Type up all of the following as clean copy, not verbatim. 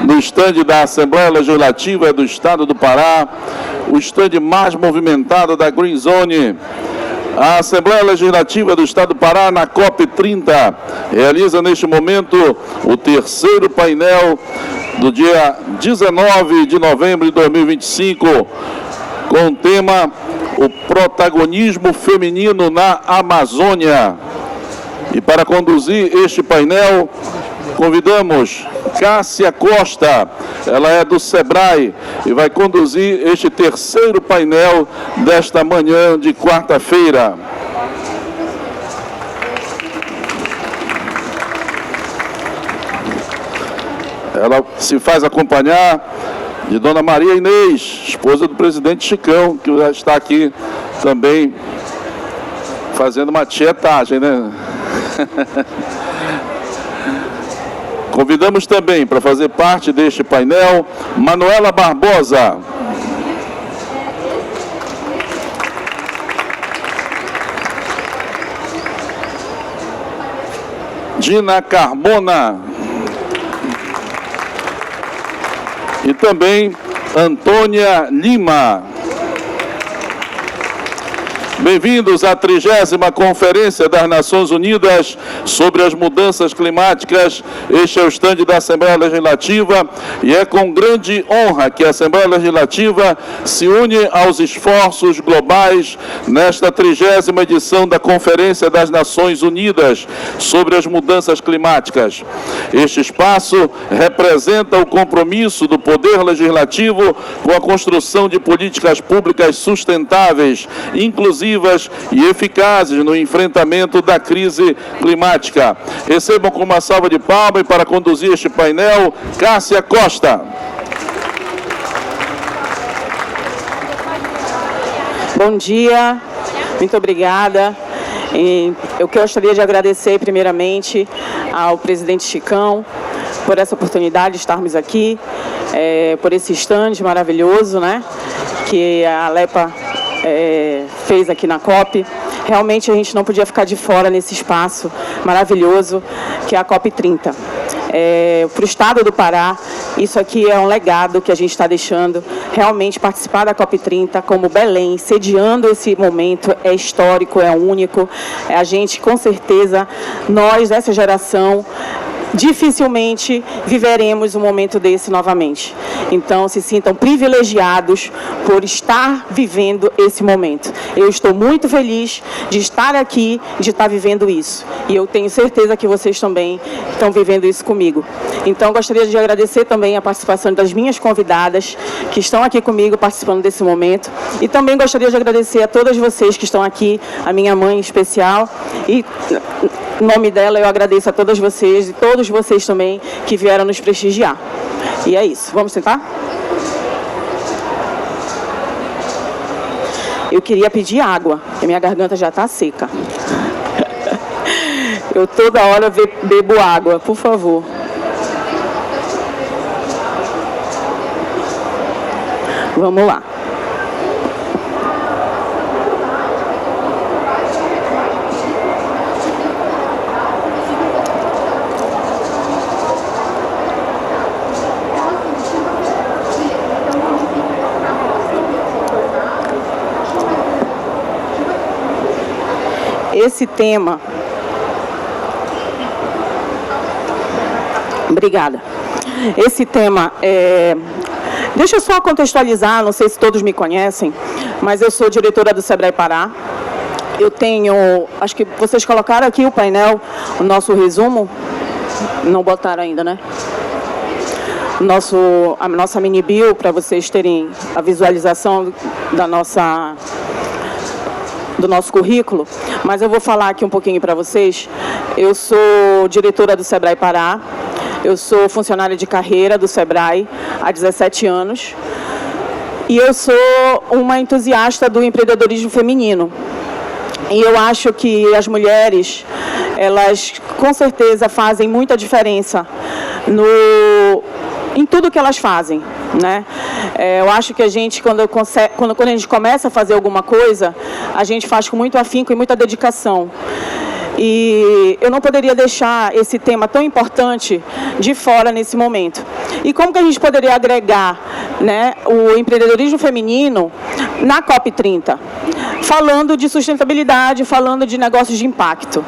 no estande da Assembleia Legislativa do Estado do Pará, o estande mais movimentado da Green Zone. A Assembleia Legislativa do Estado do Pará, na COP30, realiza neste momento o terceiro painel do dia 19 de novembro de 2025, com o tema O Protagonismo Feminino na Amazônia. E para conduzir este painel, convidamos Cássia Costa, ela é do SEBRAE e vai conduzir este terceiro painel desta manhã de quarta-feira. Ela se faz acompanhar de Dona Maria Inês, esposa do presidente Chicão, que já está aqui também fazendo uma tietagem, né? Convidamos também para fazer parte deste painel Manuela Barbosa, Dina Carmona e também Antônia Lima. Bem-vindos à 30ª Conferência das Nações Unidas sobre as Mudanças Climáticas. Este é o estande da Assembleia Legislativa e é com grande honra que a Assembleia Legislativa se une aos esforços globais nesta 30ª edição da Conferência das Nações Unidas sobre as Mudanças Climáticas. Este espaço representa o compromisso do Poder Legislativo com a construção de políticas públicas sustentáveis, inclusivas e eficazes no enfrentamento da crise climática. Recebam com uma salva de palmas e para conduzir este painel, Cássia Costa. Bom dia, muito obrigada. Eu gostaria de agradecer primeiramente ao presidente Chicão por essa oportunidade de estarmos aqui, por esse estande maravilhoso, né, que a Alepa fez aqui na COP. Realmente a gente não podia ficar de fora nesse espaço maravilhoso que é a COP30. Para o Estado do Pará, isso aqui é um legado que a gente está deixando. Realmente participar da COP30 como Belém, sediando esse momento, é histórico, é único. A gente, com certeza, nós dessa geração, dificilmente viveremos um momento desse novamente. Então, se sintam privilegiados por estar vivendo esse momento. Eu estou muito feliz de estar aqui, de estar vivendo isso. E eu tenho certeza que vocês também estão vivendo isso comigo. Então, gostaria de agradecer também a participação das minhas convidadas que estão aqui comigo participando desse momento. E também gostaria de agradecer a todas vocês que estão aqui, a minha mãe em especial. E, em nome dela, eu agradeço a todas vocês e todos vocês também que vieram nos prestigiar. E é isso. Vamos sentar? Eu queria pedir água, porque minha garganta já está seca. Eu toda hora bebo água, por favor. Vamos lá. Esse tema... Obrigada. Esse tema Deixa eu só contextualizar, não sei se todos me conhecem, mas eu sou diretora do SEBRAE Pará. Eu tenho... Acho que vocês colocaram aqui o painel, o nosso resumo. Não botaram ainda, né? A nossa mini bio, para vocês terem a visualização do nosso currículo, mas eu vou falar aqui um pouquinho para vocês. Eu sou diretora do SEBRAE Pará, eu sou funcionária de carreira do SEBRAE há 17 anos e eu sou uma entusiasta do empreendedorismo feminino. E eu acho que as mulheres, elas com certeza fazem muita diferença em tudo que elas fazem, né? Eu acho que a gente, quando a gente começa a fazer alguma coisa, a gente faz com muito afinco e muita dedicação. E eu não poderia deixar esse tema tão importante de fora nesse momento. E como que a gente poderia agregar, né, o empreendedorismo feminino na COP30? Falando de sustentabilidade, falando de negócios de impacto.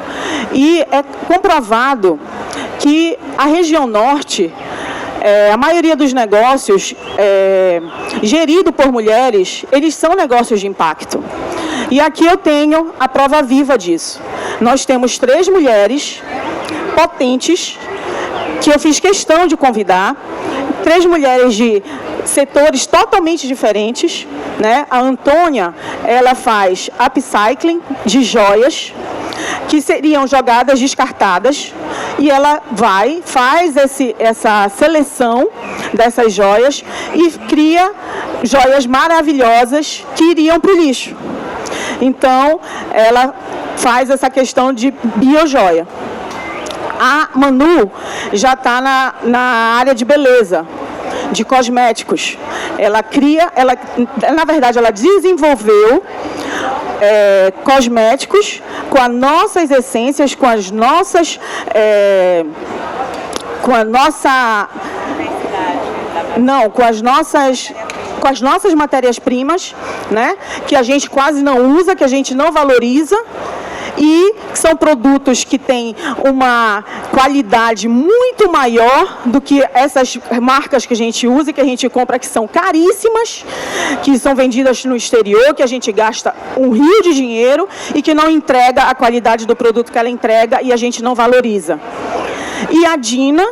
E é comprovado que a região norte, a maioria dos negócios geridos por mulheres, eles são negócios de impacto. E aqui eu tenho a prova viva disso. Nós temos 3 mulheres potentes, que eu fiz questão de convidar, 3 mulheres de setores totalmente diferentes, né? A Antônia, ela faz upcycling de joias, que seriam jogadas descartadas, e ela faz essa seleção dessas joias e cria joias maravilhosas que iriam para o lixo. Então, ela faz essa questão de biojoia. A Manu já está na área de beleza, de cosméticos. Ela na verdade, ela desenvolveu cosméticos com as nossas essências, com as nossas matérias-primas, né, que a gente quase não usa, que a gente não valoriza, e são produtos que têm uma qualidade muito maior do que essas marcas que a gente usa e que a gente compra, que são caríssimas, que são vendidas no exterior, que a gente gasta um rio de dinheiro e que não entrega a qualidade do produto que ela entrega e a gente não valoriza. E a Dina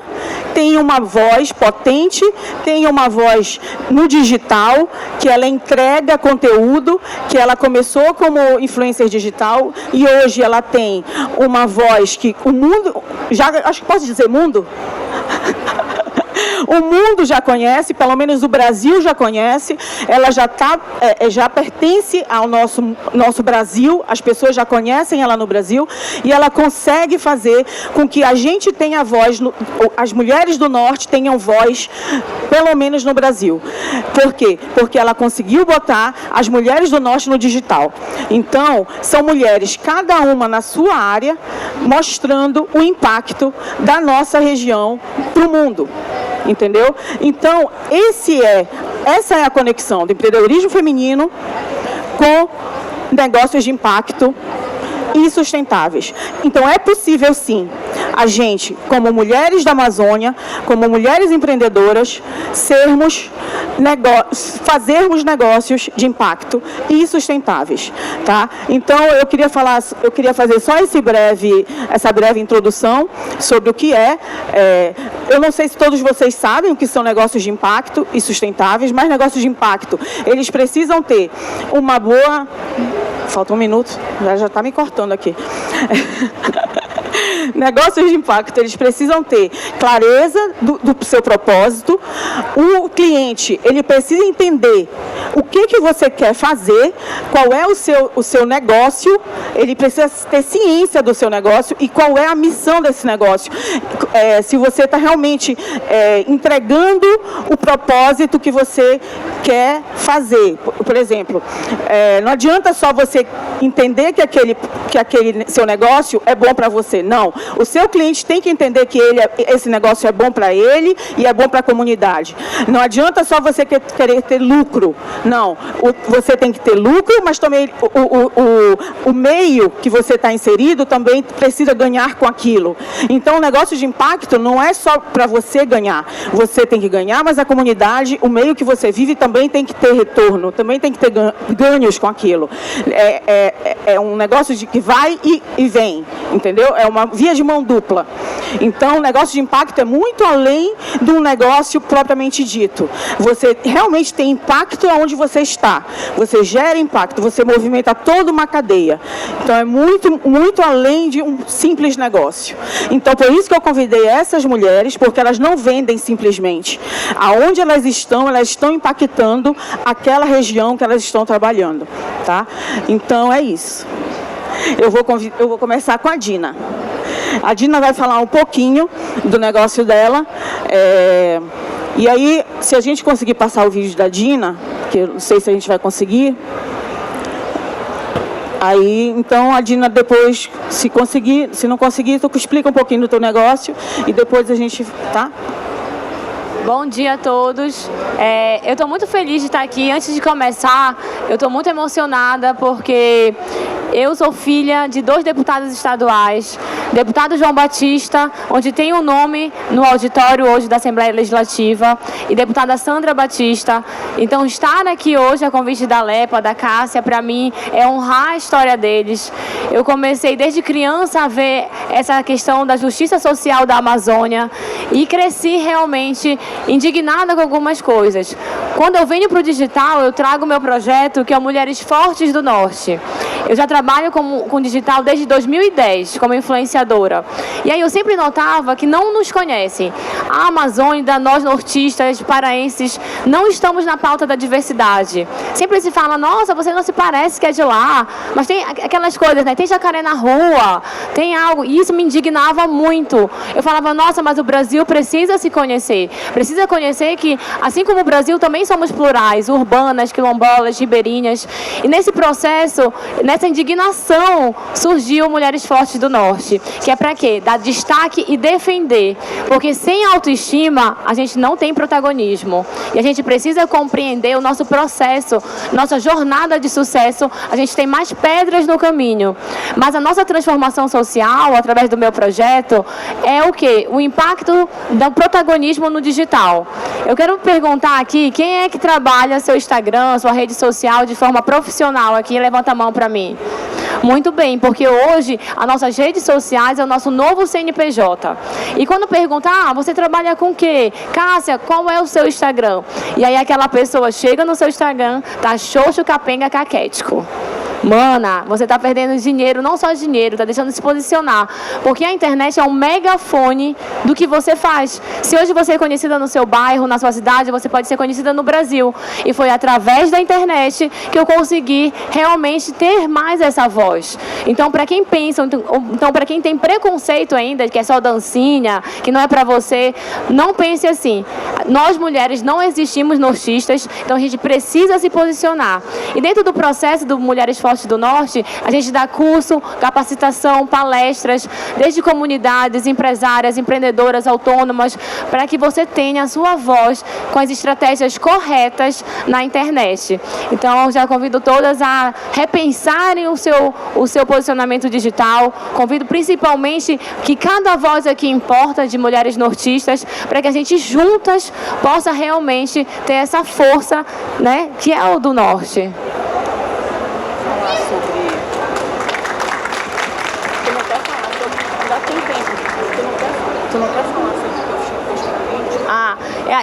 tem uma voz potente, tem uma voz no digital, que ela entrega conteúdo, que ela começou como influencer digital e hoje ela tem uma voz que o mundo, acho que posso dizer mundo? O mundo já conhece, pelo menos o Brasil já conhece, ela já pertence ao nosso Brasil, as pessoas já conhecem ela no Brasil, e ela consegue fazer com que a gente tenha voz, as mulheres do Norte tenham voz, pelo menos no Brasil. Por quê? Porque ela conseguiu botar as mulheres do Norte no digital. Então, são mulheres, cada uma na sua área, mostrando o impacto da nossa região para o mundo. Entendeu? Então, essa é a conexão do empreendedorismo feminino com negócios de impacto e sustentáveis. Então, é possível, sim, a gente, como mulheres da Amazônia, como mulheres empreendedoras, fazermos negócios de impacto e sustentáveis, tá? Então, eu queria fazer só essa breve introdução sobre o que eu não sei se todos vocês sabem o que são negócios de impacto e sustentáveis, mas negócios de impacto, eles precisam ter uma boa... Falta um minuto, já está me cortando aqui. Negócios de impacto, eles precisam ter clareza do seu propósito. O cliente, ele precisa entender o que você quer fazer, qual é o seu negócio, ele precisa ter ciência do seu negócio e qual é a missão desse negócio. Se você está realmente entregando o propósito que você quer fazer. Por exemplo, não adianta só você entender que aquele seu negócio é bom para você. Não. O seu cliente tem que entender que esse negócio é bom para ele e é bom para a comunidade. Não adianta só você querer ter lucro. Não. Você tem que ter lucro, mas também o meio que você está inserido também precisa ganhar com aquilo. Então, o negócio de impacto não é só para você ganhar. Você tem que ganhar, mas a comunidade, o meio que você vive também tem que ter retorno, também tem que ter ganhos com aquilo. É um negócio que vai e vem, entendeu? É uma via de mão dupla. Então, o negócio de impacto é muito além de um negócio propriamente dito. Você realmente tem impacto onde você está. Você gera impacto, você movimenta toda uma cadeia. Então, é muito, muito além de um simples negócio. Então, por isso que eu convidei essas mulheres, porque elas não vendem simplesmente. Aonde elas estão impactando aquela região que elas estão trabalhando. Tá? Então, é isso. Eu vou começar com a Dina. A Dina vai falar um pouquinho do negócio dela. E aí, se a gente conseguir passar o vídeo da Dina, que eu não sei se a gente vai conseguir. Aí, então, a Dina depois, se não conseguir, tu explica um pouquinho do teu negócio e depois a gente, tá? Bom dia a todos. Eu estou muito feliz de estar aqui. Antes de começar, eu estou muito emocionada porque eu sou filha de 2 deputados estaduais, deputado João Batista, onde tem um nome no auditório hoje da Assembleia Legislativa, e deputada Sandra Batista. Então, estar aqui hoje a convite da Lepa, da Cássia, para mim é honrar a história deles. Eu comecei desde criança a ver essa questão da justiça social da Amazônia e cresci realmente indignada com algumas coisas. Quando eu venho para o digital, eu trago meu projeto, que é o Mulheres Fortes do Norte. Eu já trabalho com digital desde 2010, como influenciadora. E aí eu sempre notava que não nos conhecem. A Amazônia, nós nortistas, paraenses, não estamos na pauta da diversidade. Sempre se fala, nossa, você não se parece que é de lá. Mas tem aquelas coisas, né? Tem jacaré na rua, tem algo. E isso me indignava muito. Eu falava, nossa, mas o Brasil precisa se conhecer. Precisa conhecer que, assim como o Brasil, também somos plurais, urbanas, quilombolas, ribeirinhas. E nesse processo, nessa indignação, surgiu Mulheres Fortes do Norte, que é para quê? Dar destaque e defender, porque sem autoestima a gente não tem protagonismo, e a gente precisa compreender o nosso processo, nossa jornada de sucesso. A gente tem mais pedras no caminho, mas a nossa transformação social, através do meu projeto, é o quê? O impacto do protagonismo no digital. Eu quero perguntar aqui, quem é que trabalha seu Instagram, sua rede social de forma profissional aqui? Levanta a mão para mim. Muito bem, porque hoje as nossas redes sociais é o nosso novo CNPJ. E quando perguntar, você trabalha com o quê? Cássia, qual é o seu Instagram? E aí aquela pessoa chega no seu Instagram, tá xoxo, capenga, caquético. Mana, você está perdendo dinheiro, não só dinheiro, está deixando de se posicionar. Porque a internet é um megafone do que você faz. Se hoje você é conhecida no seu bairro, na sua cidade, você pode ser conhecida no Brasil. E foi através da internet que eu consegui realmente ter mais essa voz. Então, para quem pensa, então para quem tem preconceito ainda, que é só dancinha, que não é para você, não pense assim. Nós, mulheres, não existimos nortistas, então a gente precisa se posicionar. E dentro do processo do Mulheres Fortes do Norte, a gente dá curso, capacitação, palestras, desde comunidades, empresárias, empreendedoras, autônomas, para que você tenha a sua voz com as estratégias corretas na internet. Então, eu já convido todas a repensarem o seu posicionamento digital. Convido principalmente que cada voz aqui importa, de mulheres nortistas, para que a gente juntas possa realmente ter essa força, né, que é o do Norte.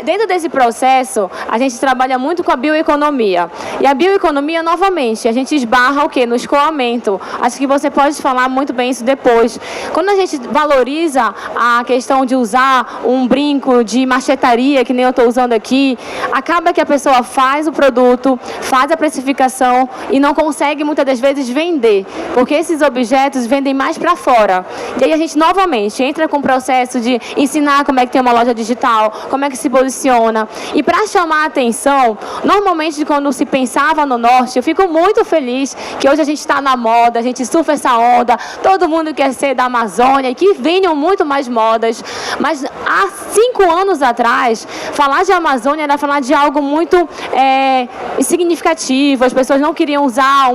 Dentro desse processo, a gente trabalha muito com a bioeconomia. E a bioeconomia, novamente, a gente esbarra o quê? No escoamento. Acho que você pode falar muito bem isso depois. Quando a gente valoriza a questão de usar um brinco de machetaria, que nem eu estou usando aqui, acaba que a pessoa faz o produto, faz a precificação e não consegue, muitas das vezes, vender. Porque esses objetos vendem mais para fora. E aí a gente, novamente, entra com o processo de ensinar como é que tem uma loja digital, como é que se posiciona. E para chamar a atenção, normalmente quando se pensava no Norte, eu fico muito feliz que hoje a gente está na moda, a gente surfa essa onda, todo mundo quer ser da Amazônia, e que venham muito mais modas. Mas há 5 anos atrás, falar de Amazônia era falar de algo muito significativo, as pessoas não queriam usar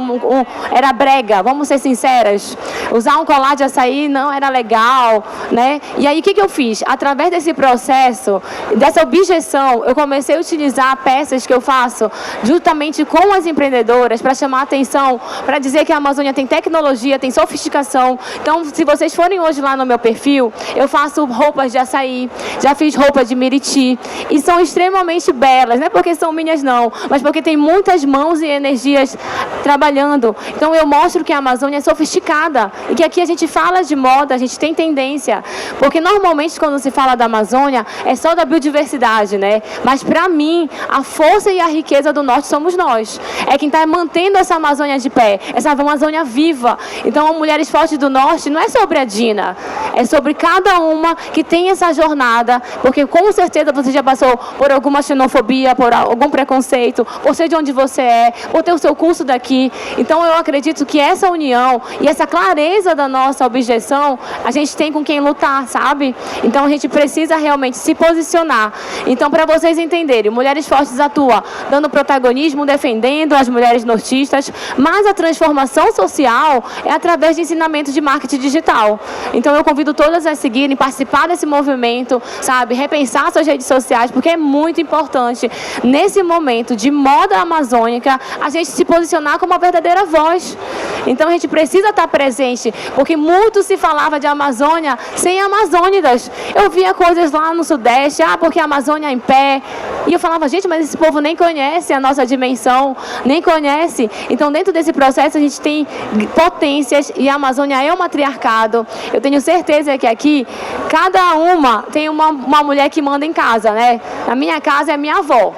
era brega, vamos ser sinceras. Usar um colar de açaí não era legal, né? E aí o que eu fiz? Através desse processo, dessa objeção, eu comecei a utilizar peças que eu faço justamente com as empreendedoras para chamar a atenção, para dizer que a Amazônia tem tecnologia, tem sofisticação. Então, se vocês forem hoje lá no meu perfil, eu faço roupas de açaí, já fiz roupas de miriti, e são extremamente belas, não é porque são minhas não, mas porque tem muitas mãos e energias trabalhando. Então, eu mostro que a Amazônia é sofisticada, e que aqui a gente fala de moda, a gente tem tendência, porque normalmente quando se fala da Amazônia é só da biodiversidade, né? Mas para mim, a força e a riqueza do norte somos nós. É quem está mantendo essa Amazônia de pé, essa Amazônia viva. Então, Mulheres Fortes do Norte não é sobre a Dina, é sobre cada uma que tem essa jornada, porque com certeza você já passou por alguma xenofobia, por algum preconceito, por ser de onde você é, por ter o seu curso daqui. Então, eu acredito que essa união e essa clareza da nossa objeção, a gente tem com quem lutar, sabe? Então, a gente precisa realmente se posicionar. Então, para vocês entenderem, Mulheres Fortes atua dando protagonismo, defendendo as mulheres nortistas, mas a transformação social é através de ensinamento de marketing digital. Então, eu convido todas a seguirem, participar desse movimento, sabe? Repensar suas redes sociais, porque é muito importante, nesse momento de moda amazônica, a gente se posicionar como uma verdadeira voz. Então, a gente precisa estar presente, porque muito se falava de Amazônia sem amazônidas. Eu via coisas lá no Sudeste, porque a Amazônia é em pé. E eu falava, gente, mas esse povo nem conhece a nossa dimensão, nem conhece. Então, dentro desse processo, a gente tem potências e a Amazônia é um matriarcado. Eu tenho certeza que aqui, cada uma tem uma mulher que manda em casa, né? Na minha casa é minha avó.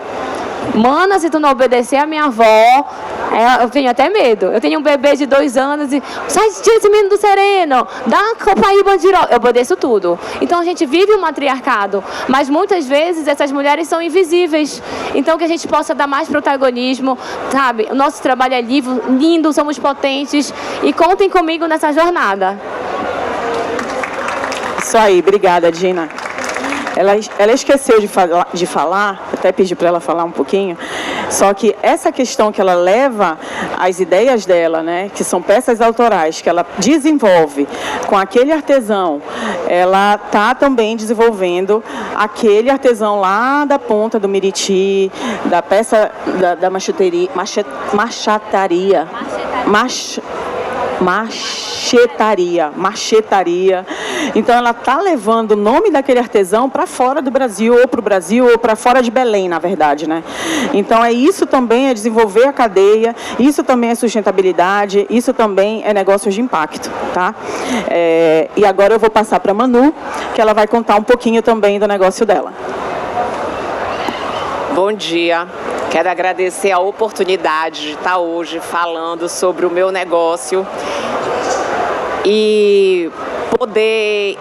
Mana, se tu não obedecer a minha avó, eu tenho até medo. Eu tenho um bebê de 2 anos e sai, tira esse menino do sereno, dá copa aí, bandirol. Eu obedeço tudo. Então a gente vive um matriarcado, mas muitas vezes essas mulheres são invisíveis. Então que a gente possa dar mais protagonismo, sabe? O nosso trabalho é lindo, somos potentes e contem comigo nessa jornada. Isso aí, obrigada, Dina. Ela esqueceu de falar, até pedi para ela falar um pouquinho, só que essa questão que ela leva as ideias dela, né, que são peças autorais, que ela desenvolve com aquele artesão, ela está também desenvolvendo aquele artesão lá da ponta do Miriti, da peça da marchetaria. Então, ela está levando o nome daquele artesão para fora do Brasil, ou para o Brasil, ou para fora de Belém, na verdade, né? Então, isso também é desenvolver a cadeia, isso também é sustentabilidade, isso também é negócios de impacto, tá? E agora eu vou passar para a Manu, que ela vai contar um pouquinho também do negócio dela. Bom dia. Quero agradecer a oportunidade de estar hoje falando sobre o meu negócio e poder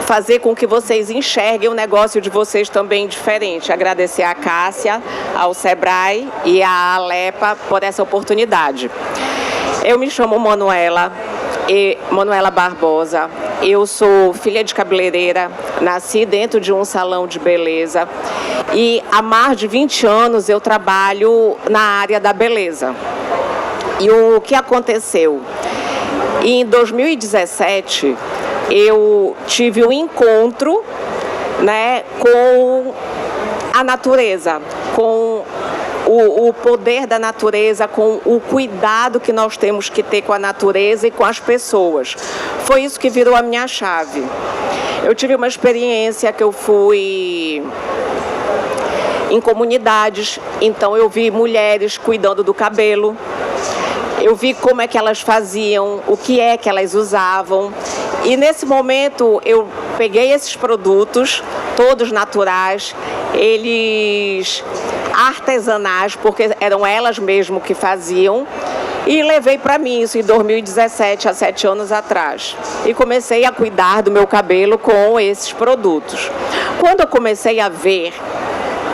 fazer com que vocês enxerguem o negócio de vocês também diferente. Agradecer a Cássia, ao Sebrae e à Alepa por essa oportunidade. Eu me chamo Manuela Barbosa. Eu sou filha de cabeleireira, nasci dentro de um salão de beleza e há mais de 20 anos eu trabalho na área da beleza. E o que aconteceu? Em 2017, eu tive um encontro, né, com a natureza, com o poder da natureza, com o cuidado que nós temos que ter com a natureza e com as pessoas. Foi isso que virou a minha chave. Eu tive uma experiência que eu fui em comunidades, então eu vi mulheres cuidando do cabelo, eu vi como é que elas faziam, o que é que elas usavam. E nesse momento eu peguei esses produtos, todos naturais, eles artesanais, porque eram elas mesmo que faziam, e levei para mim isso em 2017, há 7 anos atrás. E comecei a cuidar do meu cabelo com esses produtos. Quando eu comecei a ver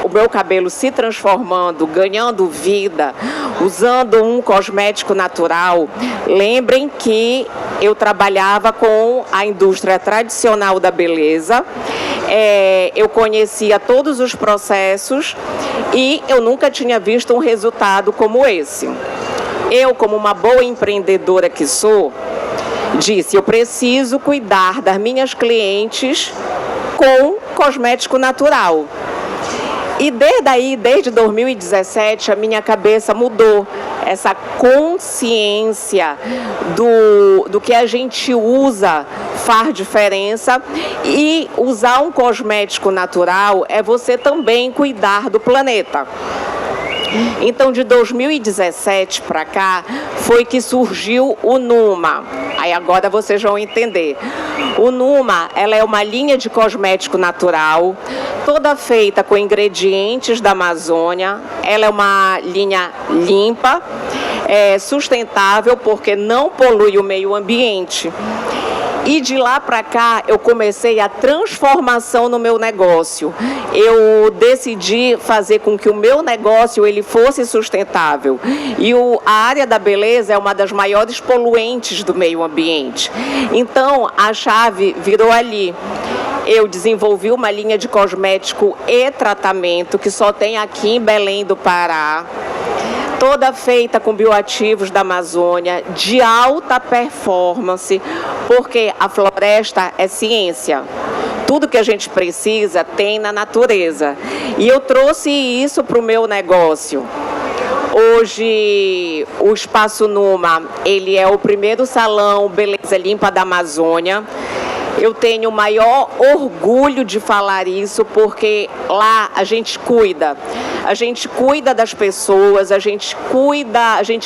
o meu cabelo se transformando, ganhando vida, usando um cosmético natural, lembrem que eu trabalhava com a indústria tradicional da beleza, eu conhecia todos os processos e eu nunca tinha visto um resultado como esse. Eu, como uma boa empreendedora que sou, disse, eu preciso cuidar das minhas clientes com cosmético natural. E desde 2017, a minha cabeça mudou. Essa consciência do que a gente usa faz diferença. E usar um cosmético natural é você também cuidar do planeta. Então, de 2017 para cá, foi que surgiu o Numa. Aí agora vocês vão entender. O Numa, ela é uma linha de cosmético natural, toda feita com ingredientes da Amazônia. Ela é uma linha limpa, sustentável, porque não polui o meio ambiente. E de lá para cá, eu comecei a transformação no meu negócio. Eu decidi fazer com que o meu negócio ele fosse sustentável. E a área da beleza é uma das maiores poluentes do meio ambiente. Então, a chave virou ali. Eu desenvolvi uma linha de cosmético e tratamento que só tem aqui em Belém do Pará. Toda feita com bioativos da Amazônia, de alta performance, porque a floresta é ciência. Tudo que a gente precisa tem na natureza. E eu trouxe isso para o meu negócio. Hoje, o Espaço Numa, ele é o primeiro salão Beleza Limpa da Amazônia. Eu tenho o maior orgulho de falar isso, porque lá a gente cuida. A gente cuida das pessoas, a gente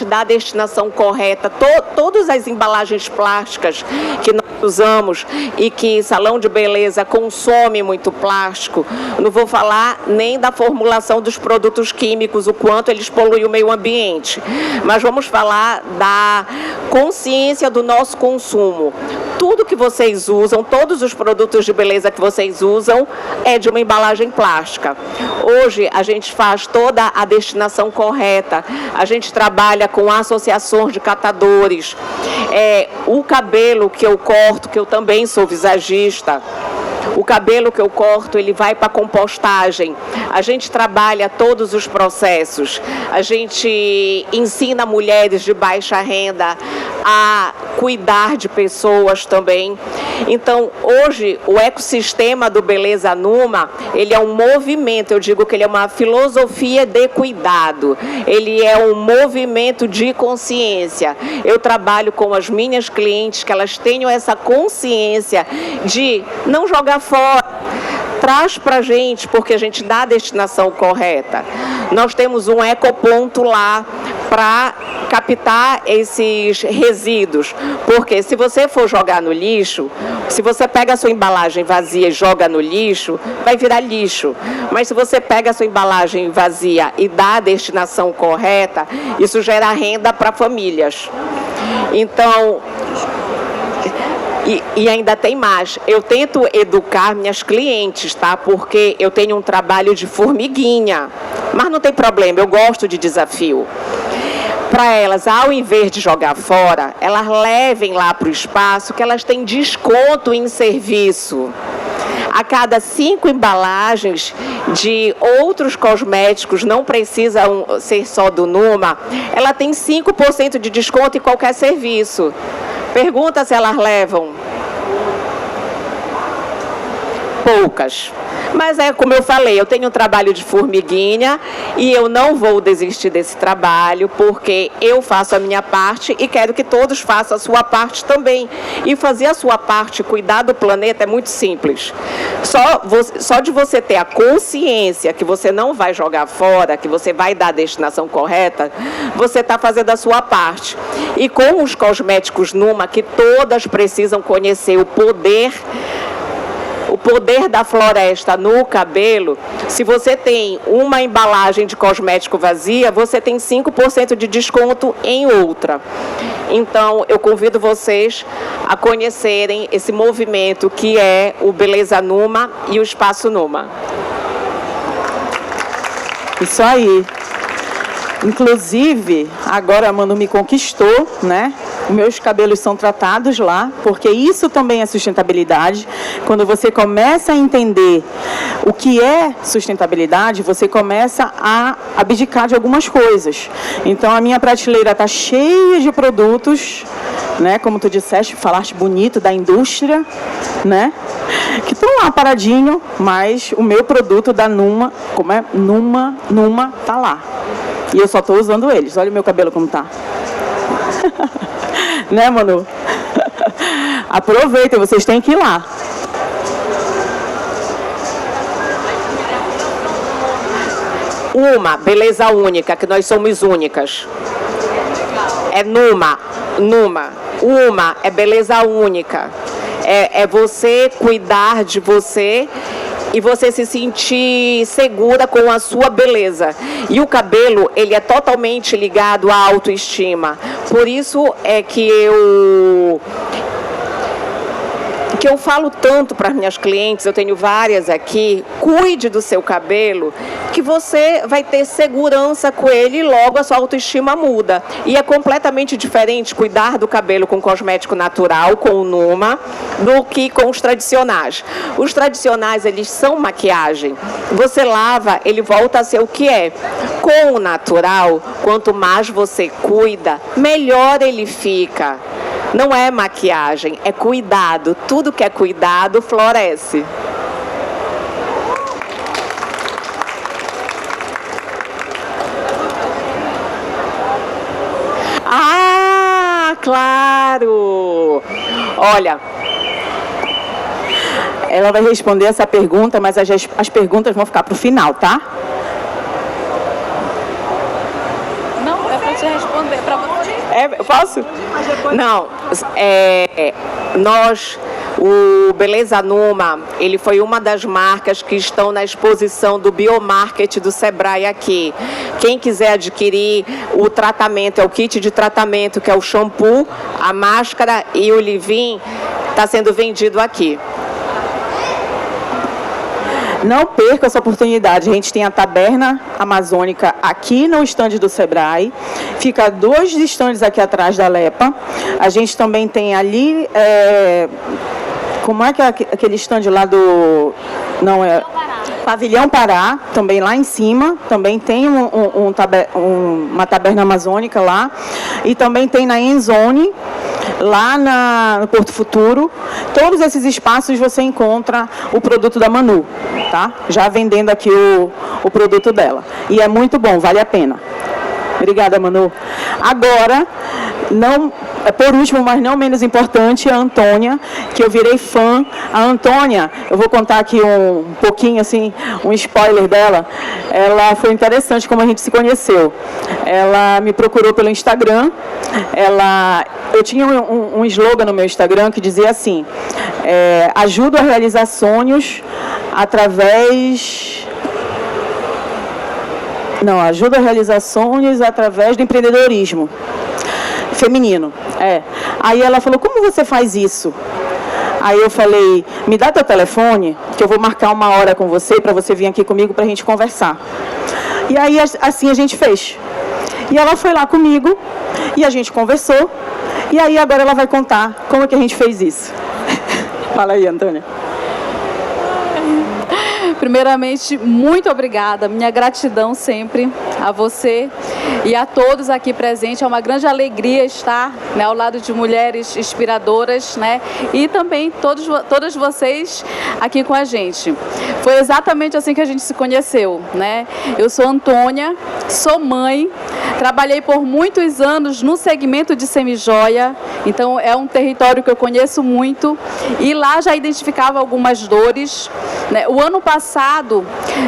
dá a destinação correta. Todas as embalagens plásticas que nós usamos e que salão de beleza consome muito plástico, não vou falar nem da formulação dos produtos químicos, o quanto eles poluem o meio ambiente, mas vamos falar da consciência do nosso consumo. Tudo que vocês usam, todos os produtos de beleza que vocês usam é de uma embalagem plástica. Hoje a gente faz toda a destinação correta, a gente trabalha com associações de catadores. O cabelo que eu corto, que eu também sou visagista, o cabelo que eu corto, ele vai para compostagem. A gente trabalha todos os processos. A gente ensina mulheres de baixa renda a cuidar de pessoas também. Então, hoje, o ecossistema do Beleza Numa, ele é um movimento, eu digo que ele é uma filosofia de cuidado. Ele é um movimento de consciência. Eu trabalho com as minhas clientes, que elas tenham essa consciência de não jogar fora. Traz para a gente, porque a gente dá a destinação correta. Nós temos um ecoponto lá para captar esses resíduos, porque se você for jogar no lixo, se você pega a sua embalagem vazia e joga no lixo, vai virar lixo. Mas se você pega a sua embalagem vazia e dá a destinação correta, isso gera renda para famílias. Então, e ainda tem mais, eu tento educar minhas clientes, tá? Porque eu tenho um trabalho de formiguinha, mas não tem problema, eu gosto de desafio. Para elas, ao invés de jogar fora, elas levem lá para o espaço que elas têm desconto em serviço. A cada 5 embalagens de outros cosméticos, não precisam ser só do Numa, ela tem 5% de desconto em qualquer serviço. Pergunta se elas levam. Poucas. Mas como eu falei, eu tenho um trabalho de formiguinha e eu não vou desistir desse trabalho, porque eu faço a minha parte e quero que todos façam a sua parte também. E fazer a sua parte, cuidar do planeta, é muito simples. Só de você ter a consciência que você não vai jogar fora, que você vai dar a destinação correta, você está fazendo a sua parte. E com os cosméticos Numa, que todas precisam conhecer o poder da floresta no cabelo, se você tem uma embalagem de cosmético vazia, você tem 5% de desconto em outra. Então, eu convido vocês a conhecerem esse movimento que é o Beleza Numa e o Espaço Numa. Isso aí. Inclusive, agora a Manu me conquistou, né? Meus cabelos são tratados lá, porque isso também é sustentabilidade. Quando você começa a entender o que é sustentabilidade, você começa a abdicar de algumas coisas. Então, a minha prateleira está cheia de produtos, né? Como tu disseste, falaste bonito da indústria, né? Que estão lá paradinho, mas o meu produto da Numa, como é? Numa tá lá. E eu só estou usando eles. Olha o meu cabelo como tá. Né, Manu? Aproveitem, vocês têm que ir lá. Uma, beleza única, que nós somos únicas. É Numa. Uma é beleza única. É você cuidar de você e você se sentir segura com a sua beleza. E o cabelo, ele é totalmente ligado à autoestima. Por isso é que eu falo tanto para as minhas clientes, eu tenho várias aqui, cuide do seu cabelo, que você vai ter segurança com ele e logo a sua autoestima muda. E é completamente diferente cuidar do cabelo com cosmético natural, com o Numa, do que com os tradicionais. Os tradicionais, eles são maquiagem. Você lava, ele volta a ser o que é. Com o natural, quanto mais você cuida, melhor ele fica. Não é maquiagem, é cuidado. Tudo que é cuidado floresce. Ah, claro! Olha, ela vai responder essa pergunta, mas as perguntas vão ficar para o final, tá? Não, é para te responder, para você. Posso? Não, o Beleza Numa, ele foi uma das marcas que estão na exposição do Biomarket do Sebrae aqui. Quem quiser adquirir o tratamento, é o kit de tratamento, que é o shampoo, a máscara e o leave-in, está sendo vendido aqui. Não perca essa oportunidade. A gente tem a Taberna Amazônica aqui no estande do Sebrae. Fica 2 estandes aqui atrás da Lepa. A gente também tem ali... como é que é aquele estande lá do... Não, é... Pavilhão Pará, também lá em cima. Também tem uma Taberna Amazônica lá. E também tem na Enzone, lá no Porto Futuro. Todos esses espaços você encontra o produto da Manu, tá? Já vendendo aqui o produto dela. E é muito bom, vale a pena. Obrigada, Manu. Agora, por último, mas não menos importante, a Antônia, que eu virei fã. A Antônia, eu vou contar aqui um pouquinho, assim, um spoiler dela. Ela foi interessante como a gente se conheceu. Ela me procurou pelo Instagram. Eu tinha um slogan no meu Instagram que dizia assim, ajudo a realizar sonhos ajuda a realizar sonhos através do empreendedorismo feminino. Aí ela falou, como você faz isso? Aí eu falei, me dá teu telefone, que eu vou marcar uma hora com você, para você vir aqui comigo para a gente conversar. E aí, assim a gente fez. E ela foi lá comigo, e a gente conversou, e aí agora ela vai contar como é que a gente fez isso. Fala aí, Antônia. Primeiramente, muito obrigada, minha gratidão sempre a você e a todos aqui presentes. É uma grande alegria estar, né, ao lado de mulheres inspiradoras, né, e também todas vocês aqui com a gente. Foi exatamente assim que a gente se conheceu, né? Eu sou Antônia, sou mãe, trabalhei por muitos anos no segmento de semijoia, então é um território que eu conheço muito e lá já identificava algumas dores, né? O ano passado,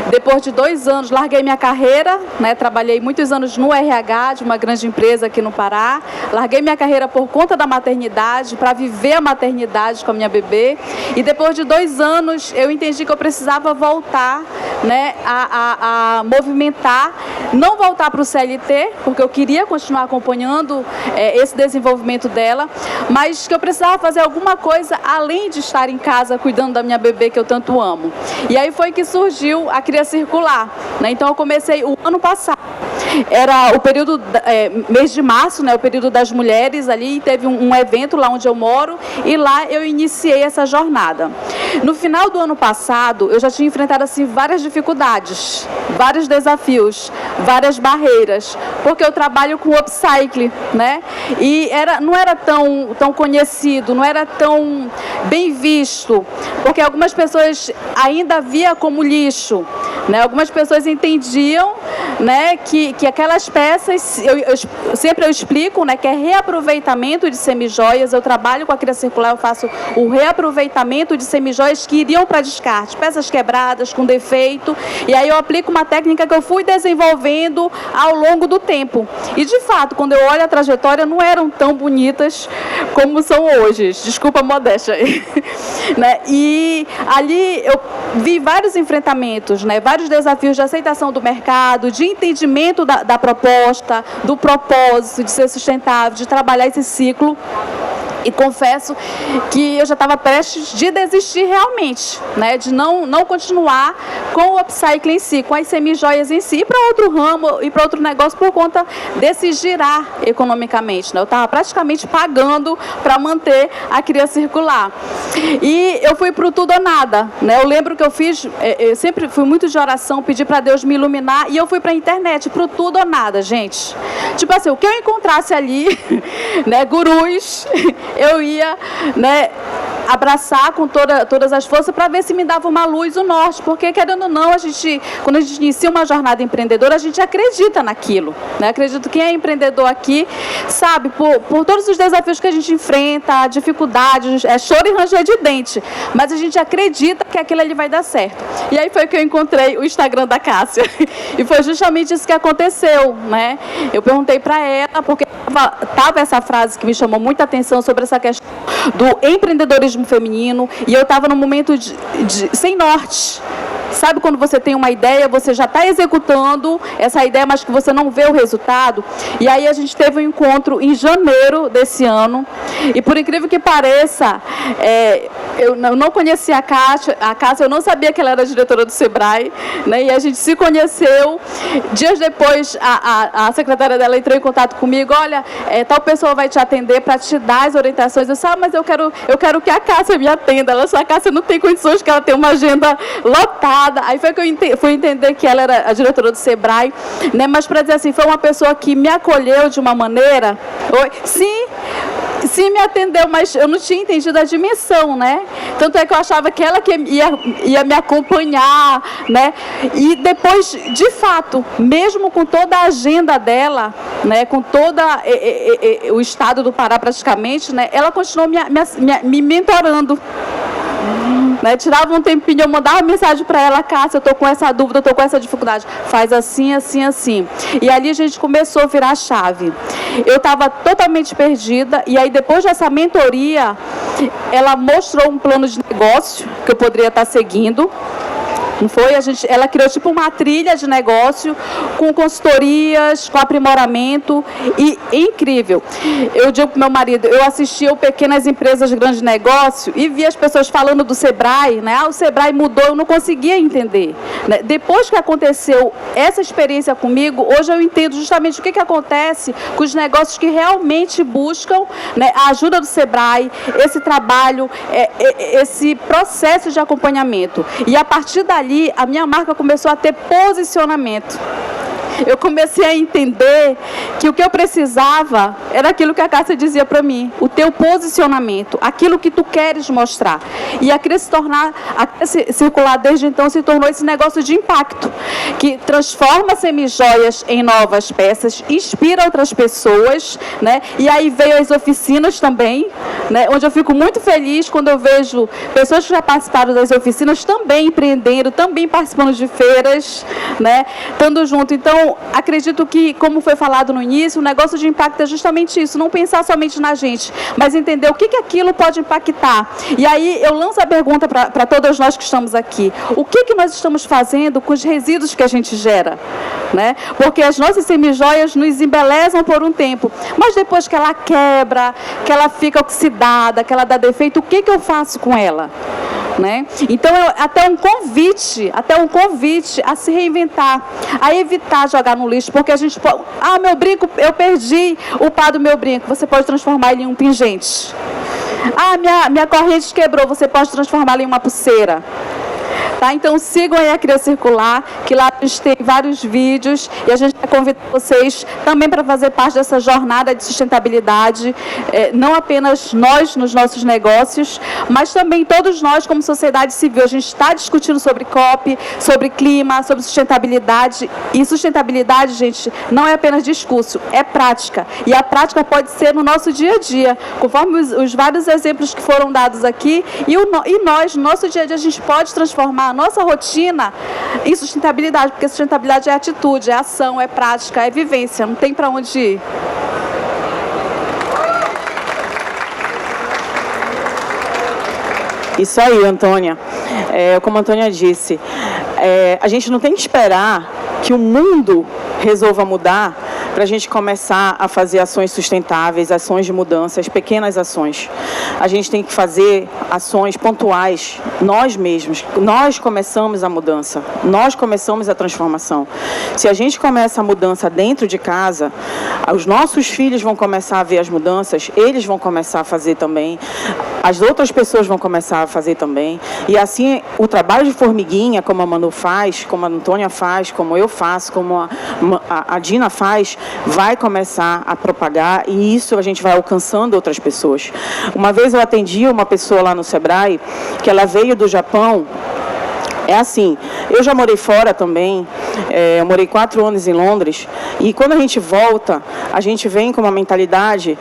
depois de 2 anos, larguei minha carreira, né? Trabalhei muitos anos no RH de uma grande empresa aqui no Pará, larguei minha carreira por conta da maternidade, para viver a maternidade com a minha bebê, e depois de 2 anos eu entendi que eu precisava voltar, né, a movimentar, não voltar para o CLT, porque eu queria continuar acompanhando esse desenvolvimento dela, mas que eu precisava fazer alguma coisa além de estar em casa cuidando da minha bebê que eu tanto amo. E aí foi que surgiu a Cria Circular, né? Então eu comecei o ano passado. Era o período, mês de março, né, o período das mulheres ali, teve um evento lá onde eu moro e lá eu iniciei essa jornada. No final do ano passado, eu já tinha enfrentado assim várias dificuldades, vários desafios, várias barreiras, porque eu trabalho com upcycle, né? E não era tão conhecido, não era tão bem visto, porque algumas pessoas ainda via como lixo, né? Algumas pessoas entendiam, né, que aquelas peças, sempre eu explico, né, que é reaproveitamento de semijoias. Eu trabalho com a cria circular, eu faço o reaproveitamento de semijoias que iriam para descarte, peças quebradas, com defeito, e aí eu aplico uma técnica que eu fui desenvolvendo ao longo do tempo. E, de fato, quando eu olho a trajetória, não eram tão bonitas como são hoje. Desculpa a modéstia. Né? E ali eu vi vários enfrentamentos, né? Vários desafios de aceitação do mercado, de entendimento da proposta, do propósito de ser sustentável, de trabalhar esse ciclo. E confesso que eu já estava prestes de desistir realmente, né, de não continuar com o upcycling em si, com as semijoias em si, e para outro ramo e para outro negócio por conta desse girar economicamente. Né? Eu estava praticamente pagando para manter a cria circular. E eu fui para o tudo ou nada. Né? Eu lembro que eu fiz, eu sempre fui muito de oração, pedi para Deus me iluminar, e eu fui para a internet, para o tudo ou nada, gente. Tipo assim, o que eu encontrasse ali, né, gurus, eu ia, né, abraçar com todas as forças para ver se me dava uma luz o norte, porque, querendo ou não, quando a gente inicia uma jornada empreendedora, a gente acredita naquilo, né? Acredito que quem é empreendedor aqui sabe, por todos os desafios que a gente enfrenta, dificuldades, choro e ranger de dente, mas a gente acredita que aquilo ali vai dar certo. E aí foi que eu encontrei o Instagram da Cássia, e foi justamente isso que aconteceu, né? Eu perguntei para ela, porque estava essa frase que me chamou muita atenção sobre essa questão do empreendedorismo feminino, e eu estava num momento sem norte. Sabe quando você tem uma ideia, você já está executando essa ideia, mas que você não vê o resultado? E aí a gente teve um encontro em janeiro desse ano, e por incrível que pareça, eu não conhecia a Cássia, eu não sabia que ela era diretora do Sebrae, né? E a gente se conheceu. Dias depois, a secretária dela entrou em contato comigo, olha, tal pessoa vai te atender para te dar as orientações. Eu disse, mas eu quero que a Cássia me atenda. Ela disse, a Cássia não tem condições, que ela tem uma agenda lotada. Aí foi que eu fui entender que ela era a diretora do Sebrae, né? Mas para dizer assim, foi uma pessoa que me acolheu de uma maneira, sim, me atendeu, mas eu não tinha entendido a dimensão, né? Tanto é que eu achava que ela que ia me acompanhar, né? E depois, de fato, mesmo com toda a agenda dela, né? Com todo o estado do Pará praticamente, né? Ela continuou me mentorando. Né? Tirava um tempinho, eu mandava mensagem para ela, Cássia, eu estou com essa dúvida, eu estou com essa dificuldade. Faz assim, assim, assim. E ali a gente começou a virar a chave. Eu estava totalmente perdida, e aí depois dessa mentoria, ela mostrou um plano de negócio que eu poderia estar seguindo. Não foi? Ela criou tipo uma trilha de negócio com consultorias, com aprimoramento, e incrível. Eu digo para o meu marido, eu assistia o Pequenas Empresas de Grande Negócio e via as pessoas falando do Sebrae, né? O Sebrae mudou, eu não conseguia entender. Né? Depois que aconteceu essa experiência comigo, hoje eu entendo justamente o que acontece com os negócios que realmente buscam, né, a ajuda do Sebrae, esse trabalho, esse processo de acompanhamento. E a partir dali, a minha marca começou a ter posicionamento. Eu comecei a entender que o que eu precisava era aquilo que a Cássia dizia para mim, o teu posicionamento, aquilo que tu queres mostrar. E a Cria Circular desde então se tornou esse negócio de impacto, que transforma semijoias em novas peças, inspira outras pessoas, né? E aí veio as oficinas também, né? Onde eu fico muito feliz quando eu vejo pessoas que já participaram das oficinas também empreendendo, também participando de feiras, né? Estando junto. Então, acredito que, como foi falado no início, o negócio de impacto é justamente isso, não pensar somente na gente, mas entender o que aquilo pode impactar. E aí eu lanço a pergunta para todos nós que estamos aqui, o que nós estamos fazendo com os resíduos que a gente gera? Né? Porque as nossas semijoias nos embelezam por um tempo, mas depois que ela quebra, que ela fica oxidada, que ela dá defeito, o que eu faço com ela? Né? Então, até um convite a se reinventar, a evitar jogar no lixo, porque a gente pode, meu brinco, eu perdi o par do meu brinco, você pode transformar ele em um pingente. Minha corrente quebrou, você pode transformá-la em uma pulseira. Tá? Então, sigam aí a Cria Circular, que lá A gente tem vários vídeos e a gente vai convidar vocês também para fazer parte dessa jornada de sustentabilidade, não apenas nós nos nossos negócios, mas também todos nós como sociedade civil. A gente está discutindo sobre COP, sobre clima, sobre sustentabilidade, e sustentabilidade, gente, não é apenas discurso, é prática, e a prática pode ser no nosso dia a dia, conforme os vários exemplos que foram dados aqui, e nós, no nosso dia a dia, a gente pode transformar a nossa rotina em sustentabilidade, porque sustentabilidade é atitude, é ação, é prática, é vivência, não tem para onde ir. Isso aí, Antônia. Como a Antônia disse, a gente não tem que esperar que o mundo resolva mudar para a gente começar a fazer ações sustentáveis, ações de mudanças, pequenas ações. A gente tem que fazer ações pontuais, nós mesmos. Nós começamos a mudança, nós começamos a transformação. Se a gente começa a mudança dentro de casa, os nossos filhos vão começar a ver as mudanças, eles vão começar a fazer também, as outras pessoas vão começar a fazer também. E assim, o trabalho de formiguinha, como a Manu faz, como a Antônia faz, como eu faço, como a Dina faz, vai começar a propagar, e isso a gente vai alcançando outras pessoas. Uma vez eu atendi uma pessoa lá no Sebrae, que ela veio do Japão. É assim, eu já morei fora também, eu morei 4 anos em Londres, e quando a gente volta, a gente vem com uma mentalidade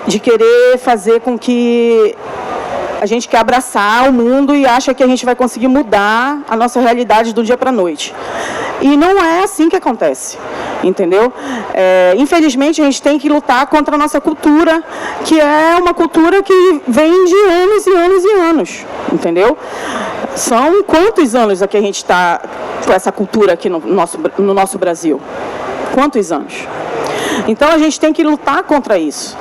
de querer fazer com que a gente quer abraçar o mundo e acha que a gente vai conseguir mudar a nossa realidade do dia para a noite. E não é assim que acontece, entendeu? Infelizmente, a gente tem que lutar contra a nossa cultura, que é uma cultura que vem de anos e anos e anos, entendeu? São quantos anos aqui a gente está com essa cultura aqui no nosso Brasil? Quantos anos? Então, a gente tem que lutar contra isso.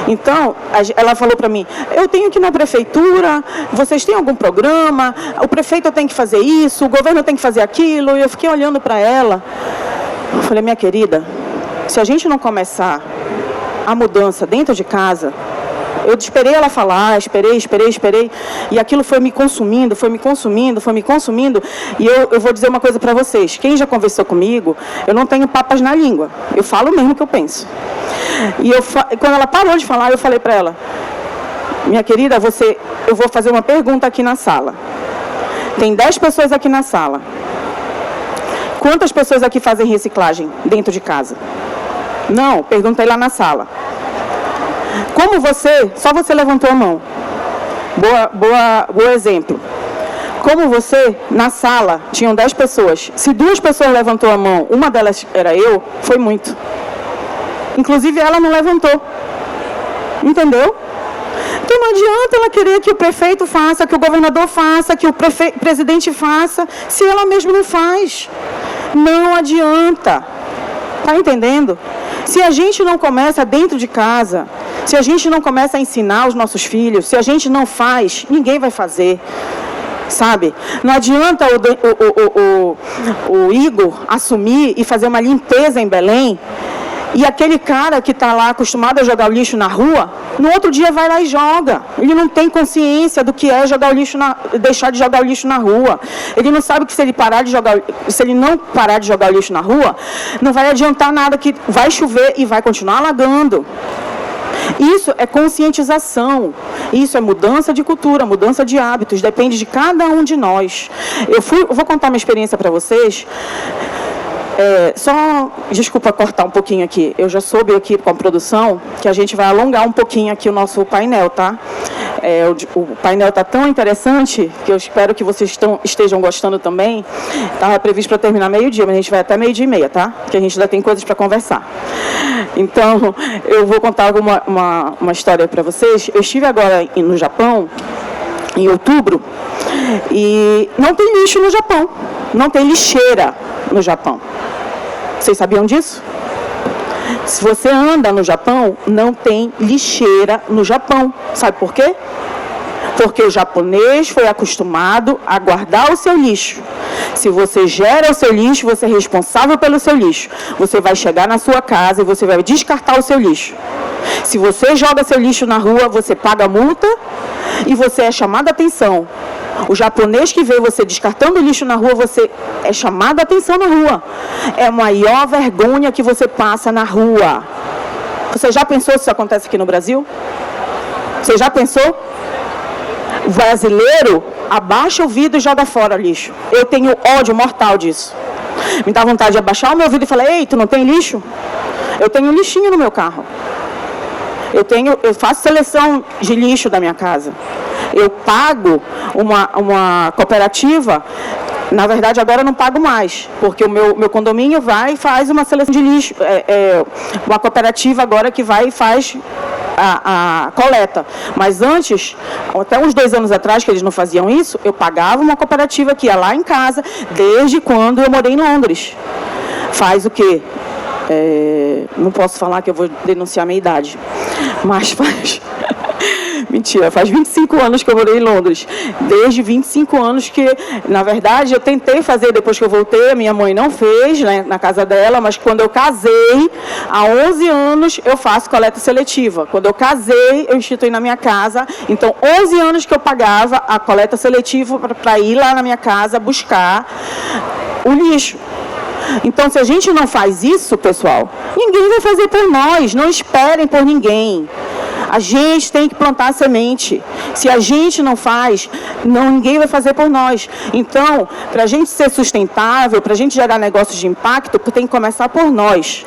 Então, ela falou para mim, eu tenho que ir na prefeitura, vocês têm algum programa, o prefeito tem que fazer isso, o governo tem que fazer aquilo, e eu fiquei olhando para ela, eu falei, minha querida, se a gente não começar a mudança dentro de casa, eu esperei ela falar, esperei, e aquilo foi me consumindo, e eu vou dizer uma coisa para vocês, quem já conversou comigo, eu não tenho papas na língua, eu falo mesmo o que eu penso. E quando ela parou de falar, eu falei para ela, minha querida, eu vou fazer uma pergunta aqui na sala. Tem 10 pessoas aqui na sala. Quantas pessoas aqui fazem reciclagem dentro de casa? Não, perguntei lá na sala. Como só você levantou a mão. Boa exemplo. Como você, na sala, tinham 10 pessoas. Se 2 pessoas levantou a mão, uma delas era eu, foi muito. Inclusive, ela não levantou. Entendeu? Então, não adianta ela querer que o prefeito faça, que o governador faça, que o presidente faça, se ela mesma não faz. Não adianta. Está entendendo? Se a gente não começa dentro de casa, se a gente não começa a ensinar os nossos filhos, se a gente não faz, ninguém vai fazer. Sabe? Não adianta o Igor assumir e fazer uma limpeza em Belém, e aquele cara que está lá acostumado a jogar o lixo na rua, no outro dia vai lá e joga. Ele não tem consciência do que é deixar de jogar o lixo na rua. Ele não sabe que se ele não parar de jogar o lixo na rua, não vai adiantar nada, que vai chover e vai continuar alagando. Isso é conscientização, isso é mudança de cultura, mudança de hábitos, depende de cada um de nós. Eu vou contar uma experiência para vocês. Desculpa cortar um pouquinho aqui, eu já soube aqui com a produção que a gente vai alongar um pouquinho aqui o nosso painel, tá? O painel está tão interessante que eu espero que vocês estejam gostando também. Estava previsto para terminar meio-dia, mas a gente vai até 12:30, tá? Porque a gente ainda tem coisas para conversar. Então, eu vou contar uma história para vocês. Eu estive agora no Japão, em outubro, e não tem lixo no Japão, não tem lixeira no Japão. Vocês sabiam disso? Se você anda no Japão, não tem lixeira no Japão. Sabe por quê? Porque o japonês foi acostumado a guardar o seu lixo. Se você gera o seu lixo, você é responsável pelo seu lixo. Você vai chegar na sua casa e você vai descartar o seu lixo. Se você joga seu lixo na rua, você paga multa e você é chamado a atenção. O japonês que vê você descartando lixo na rua, você é chamado a atenção na rua. É a maior vergonha que você passa na rua. Você já pensou se isso acontece aqui no Brasil? Você já pensou? O brasileiro abaixa o vidro e joga fora lixo. Eu tenho ódio mortal disso. Me dá vontade de abaixar o meu vidro e falar: ei, tu não tem lixo? Eu tenho um lixinho no meu carro. Eu faço seleção de lixo da minha casa. Eu pago uma cooperativa. Na verdade, agora eu não pago mais, porque o meu condomínio vai e faz uma seleção de lixo. Uma cooperativa agora que vai e faz a coleta. Mas antes, até uns 2 anos atrás, que eles não faziam isso, eu pagava uma cooperativa que ia lá em casa, desde quando eu morei em Londres. Faz o quê? Não posso falar que eu vou denunciar a minha idade, mas faz... Mentira, faz 25 anos que eu morei em Londres. Desde 25 anos que, na verdade, eu tentei fazer depois que eu voltei, a minha mãe não fez, né, na casa dela, mas quando eu casei, há 11 anos, eu faço coleta seletiva. Quando eu casei, eu instituí na minha casa. Então, 11 anos que eu pagava a coleta seletiva para ir lá na minha casa buscar o lixo. Então, se a gente não faz isso, pessoal, ninguém vai fazer por nós. Não esperem por ninguém. A gente tem que plantar a semente. Se a gente não faz, ninguém vai fazer por nós. Então, para a gente ser sustentável, para a gente gerar negócios de impacto, tem que começar por nós.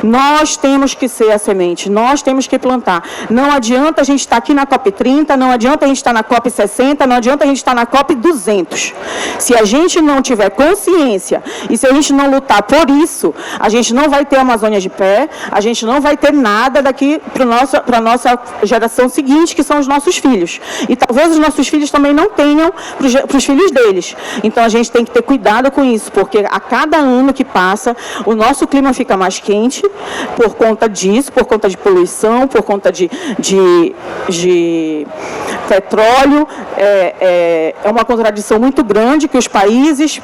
Nós temos que ser a semente, nós temos que plantar. Não adianta a gente estar aqui na COP30, não adianta a gente estar na COP60, não adianta a gente estar na COP200. Se a gente não tiver consciência e se a gente não lutar por isso, a gente não vai ter a Amazônia de pé, a gente não vai ter nada daqui para a nossa geração seguinte, que são os nossos filhos. E talvez os nossos filhos também não tenham para os filhos deles. Então, a gente tem que ter cuidado com isso, porque a cada ano que passa, o nosso clima fica mais quente por conta disso, por conta de poluição, por conta de petróleo. É uma contradição muito grande que os países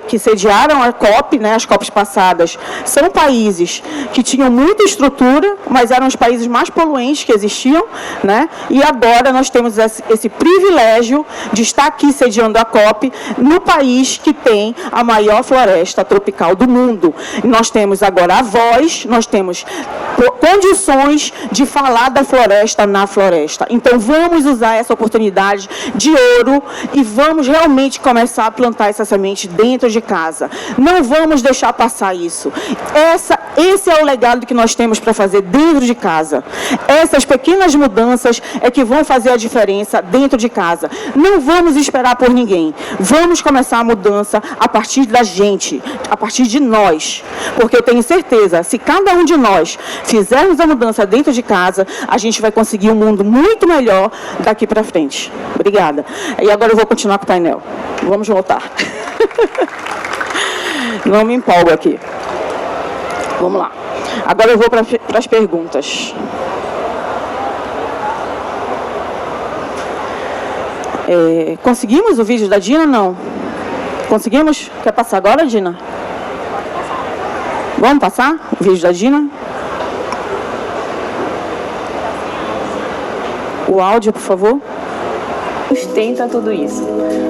que sediaram a COP, né, as COPs passadas, são países que tinham muita estrutura, mas eram os países mais poluentes que existiam, né? E agora nós temos esse privilégio de estar aqui sediando a COP no país que tem a maior floresta tropical do mundo. E nós temos agora a voz, nós temos condições de falar da floresta na floresta. Então vamos usar essa oportunidade de ouro e vamos realmente começar a plantar essa semente dentro de casa. Não vamos deixar passar isso. Esse é o legado que nós temos para fazer dentro de casa. Essas pequenas mudanças é que vão fazer a diferença dentro de casa. Não vamos esperar por ninguém. Vamos começar a mudança a partir da gente, a partir de nós. Porque eu tenho certeza, se cada um de nós fizermos a mudança dentro de casa, a gente vai conseguir um mundo muito melhor daqui para frente. Obrigada. E agora eu vou continuar com o painel. Vamos voltar. Não me empolgo aqui. Vamos lá. Agora eu vou para as perguntas. Conseguimos o vídeo da Dina? Não. Conseguimos? Quer passar agora, Dina? Vamos passar o vídeo da Dina? O áudio, por favor. Sustenta tudo isso.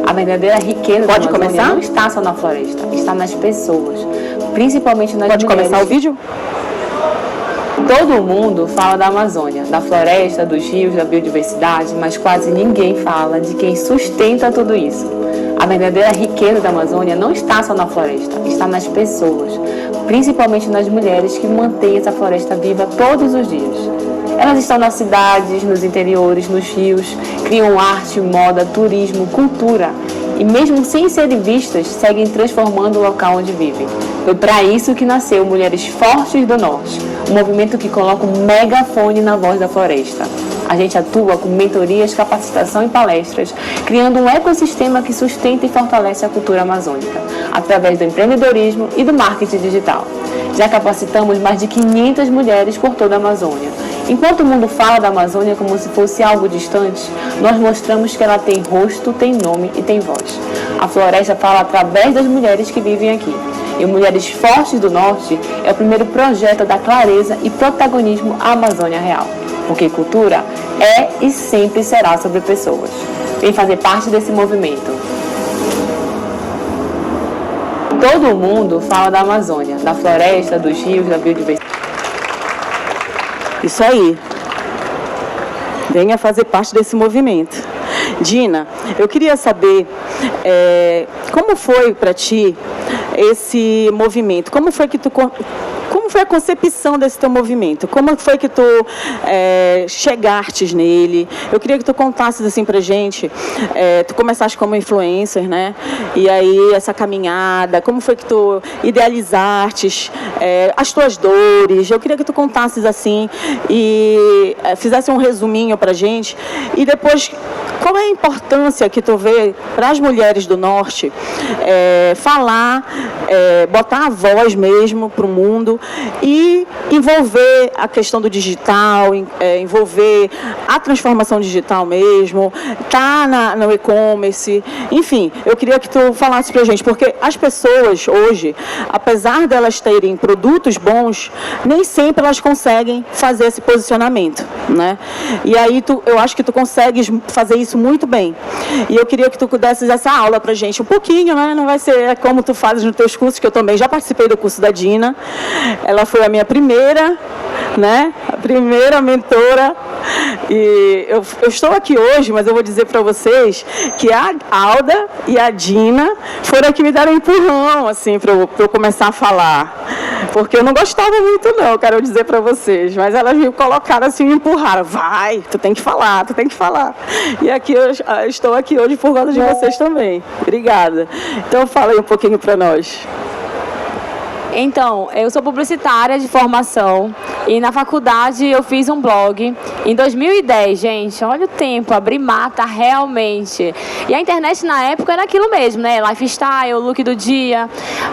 A verdadeira riqueza da Amazônia começar? não está só na floresta, está nas pessoas, principalmente nas Pode mulheres. começar o vídeo? Todo mundo fala da Amazônia, da floresta, dos rios, da biodiversidade, mas quase ninguém fala de quem sustenta tudo isso. A verdadeira riqueza da Amazônia não está só na floresta, está nas pessoas, principalmente nas mulheres que mantêm essa floresta viva todos os dias. Elas estão nas cidades, nos interiores, nos rios, criam arte, moda, turismo, cultura e mesmo sem serem vistas, seguem transformando o local onde vivem. Foi para isso que nasceu Mulheres Fortes do Norte, um movimento que coloca um megafone na voz da floresta. A gente atua com mentorias, capacitação e palestras, criando um ecossistema que sustenta e fortalece a cultura amazônica, através do empreendedorismo e do marketing digital. Já capacitamos mais de 500 mulheres por toda a Amazônia. Enquanto o mundo fala da Amazônia como se fosse algo distante, nós mostramos que ela tem rosto, tem nome e tem voz. A floresta fala através das mulheres que vivem aqui. E o Mulheres Fortes do Norte é o primeiro projeto da clareza e protagonismo à Amazônia Real. Porque cultura é e sempre será sobre pessoas. Vem fazer parte desse movimento. Todo mundo fala da Amazônia, da floresta, dos rios, da biodiversidade. Isso aí. Venha fazer parte desse movimento. Dina, eu queria saber como foi para ti esse movimento? Como foi a concepção desse teu movimento? Como foi que tu chegastes nele? Eu queria que tu contasses assim pra gente. Tu começaste como influencer, né? E aí essa caminhada, como foi que tu idealizastes as tuas dores? Eu queria que tu contasses assim e fizesse um resuminho pra gente. E depois, qual é a importância que tu vê para as mulheres do Norte falar, botar a voz mesmo para o mundo e envolver a questão do digital, envolver a transformação digital mesmo, no e-commerce, enfim, eu queria que tu falasse para a gente, porque as pessoas hoje, apesar delas terem produtos bons, nem sempre elas conseguem fazer esse posicionamento, né? E aí eu acho que tu consegues fazer isso muito bem. E eu queria que tu desses essa aula pra gente um pouquinho, né? Não vai ser como tu fazes nos teus cursos, que eu também já participei do curso da Dina. Ela foi a minha primeira, né? A primeira mentora. E eu estou aqui hoje, mas eu vou dizer para vocês que a Alda e a Dina foram que me deram um empurrão, assim, para eu começar a falar. Porque eu não gostava muito, não, quero dizer para vocês. Mas elas me colocaram assim, me empurraram. Vai, tu tem que falar, tu tem que falar. E aqui eu estou aqui hoje por conta de vocês também. Obrigada. Então fala aí um pouquinho para nós. Então, eu sou publicitária de formação e na faculdade eu fiz um blog. Em 2010, gente, olha o tempo, abri mata realmente. E a internet na época era aquilo mesmo, né? Lifestyle, look do dia.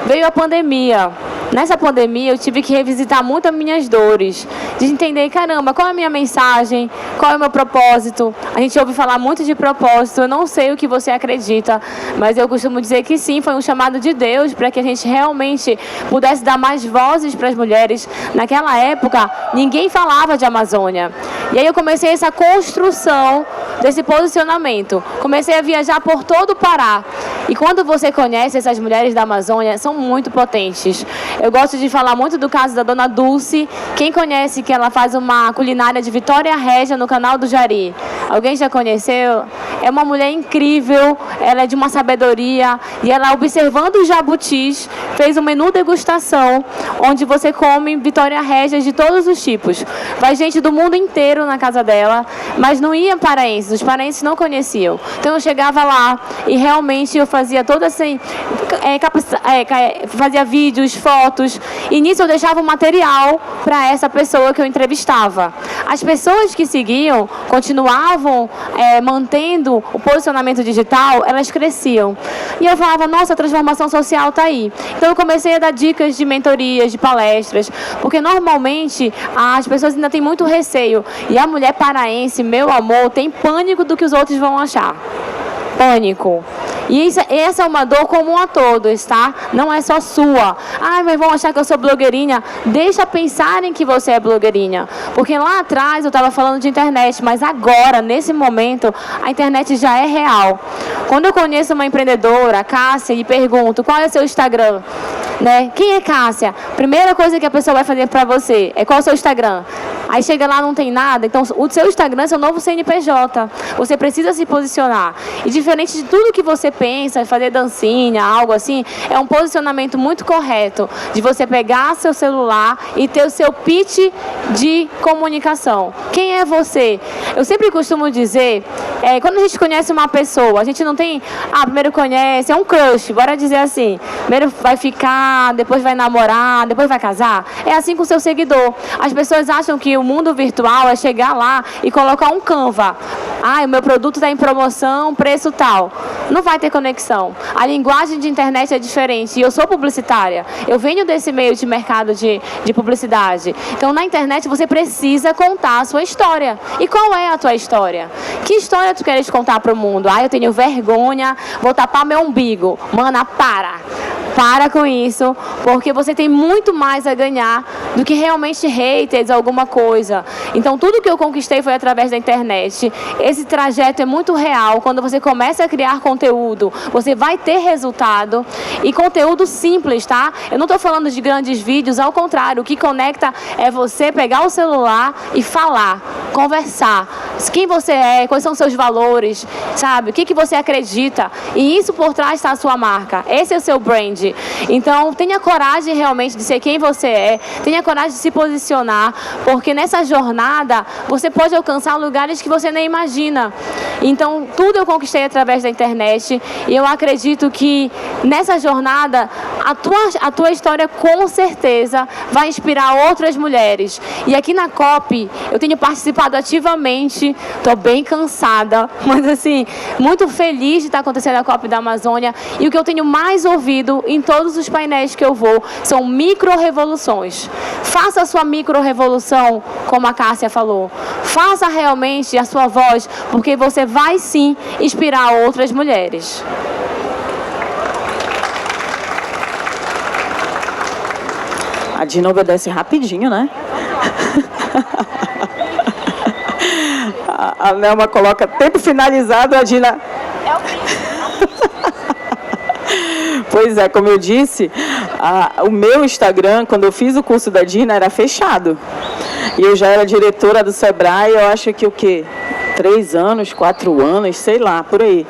Veio a pandemia. Nessa pandemia eu tive que revisitar muito as minhas dores, de entender, caramba, qual é a minha mensagem, qual é o meu propósito. A gente ouve falar muito de propósito, eu não sei o que você acredita, mas eu costumo dizer que sim, foi um chamado de Deus para que a gente realmente pudesse dar mais vozes para as mulheres. Naquela época, ninguém falava de Amazônia. E aí eu comecei essa construção desse posicionamento. Comecei a viajar por todo o Pará. E quando você conhece essas mulheres da Amazônia, são muito potentes. Eu gosto de falar muito do caso da Dona Dulce. Quem conhece que ela faz uma culinária de Vitória Régia no canal do Jari? Alguém já conheceu? É uma mulher incrível, ela é de uma sabedoria. E ela, observando os jabutis, fez um menu degustação, onde você come Vitória Régia de todos os tipos. Vai gente do mundo inteiro na casa dela, mas não ia paraenses, os paraenses não conheciam. Então eu chegava lá e realmente eu fazia toda assim, fazia vídeos, fotos, e nisso eu deixava um material para essa pessoa que eu entrevistava. As pessoas que seguiam, continuavam mantendo o posicionamento digital, elas cresciam. E eu falava, nossa, a transformação social está aí. Então eu comecei a dar dicas de mentorias, de palestras, porque normalmente as pessoas ainda têm muito receio. E a mulher paraense, meu amor, tem pânico do que os outros vão achar. Pânico. E essa é uma dor comum a todos, tá? Não é só sua. Ah, mas vão achar que eu sou blogueirinha. Deixa pensarem que você é blogueirinha. Porque lá atrás eu estava falando de internet, mas agora, nesse momento, a internet já é real. Quando eu conheço uma empreendedora, a Cássia, e pergunto, qual é o seu Instagram? Né? Quem é Cássia? Primeira coisa que a pessoa vai fazer para você é qual é o seu Instagram? Aí chega lá, não tem nada. Então, o seu Instagram é seu novo CNPJ. Você precisa se posicionar. E diferente de tudo que você pensa, fazer dancinha, algo assim, é um posicionamento muito correto de você pegar seu celular e ter o seu pitch de comunicação. Quem é você? Eu sempre costumo dizer, quando a gente conhece uma pessoa, a gente não tem, primeiro conhece, é um crush, bora dizer assim, primeiro vai ficar, depois vai namorar, depois vai casar. É assim com o seu seguidor. As pessoas acham que o mundo virtual é chegar lá e colocar um Canva. O meu produto está em promoção, preço tal. Não vai ter conexão. A linguagem de internet é diferente. E eu sou publicitária. Eu venho desse meio de mercado de publicidade. Então, na internet, você precisa contar a sua história. E qual é a tua história? Que história tu queres contar para o mundo? Eu tenho vergonha, vou tapar meu umbigo. Mana, para com isso, porque você tem muito mais a ganhar do que realmente haters, alguma coisa. Então, tudo que eu conquistei foi através da internet. Esse trajeto é muito real. Quando você começa a criar conteúdo, você vai ter resultado. E conteúdo simples, tá? Eu não estou falando de grandes vídeos, ao contrário. O que conecta é você pegar o celular e falar, conversar. Quem você é, quais são os seus valores, sabe? O que você acredita. E isso por trás está a sua marca. Esse é o seu brand. Então, tenha coragem realmente de ser quem você é. Tenha coragem de se posicionar, porque nessa jornada você pode alcançar lugares que você nem imagina. Então, tudo eu conquistei através da internet e eu acredito que nessa jornada a tua história com certeza vai inspirar outras mulheres. E aqui na COP eu tenho participado ativamente, estou bem cansada, mas assim, muito feliz de estar acontecendo a COP da Amazônia. E o que eu tenho mais ouvido em todos os painéis que eu vou são micro-revoluções. Faça a sua micro-revolução, como a Cássia falou. Faça realmente a sua voz, porque você vai sim inspirar outras mulheres. A Dina obedece rapidinho, né? A Nelma coloca tempo finalizado, a Dina... Pois é, como eu disse, o meu Instagram, quando eu fiz o curso da Dina, era fechado. E eu já era diretora do Sebrae, eu acho que o quê? 3 anos, 4 anos, sei lá, por aí.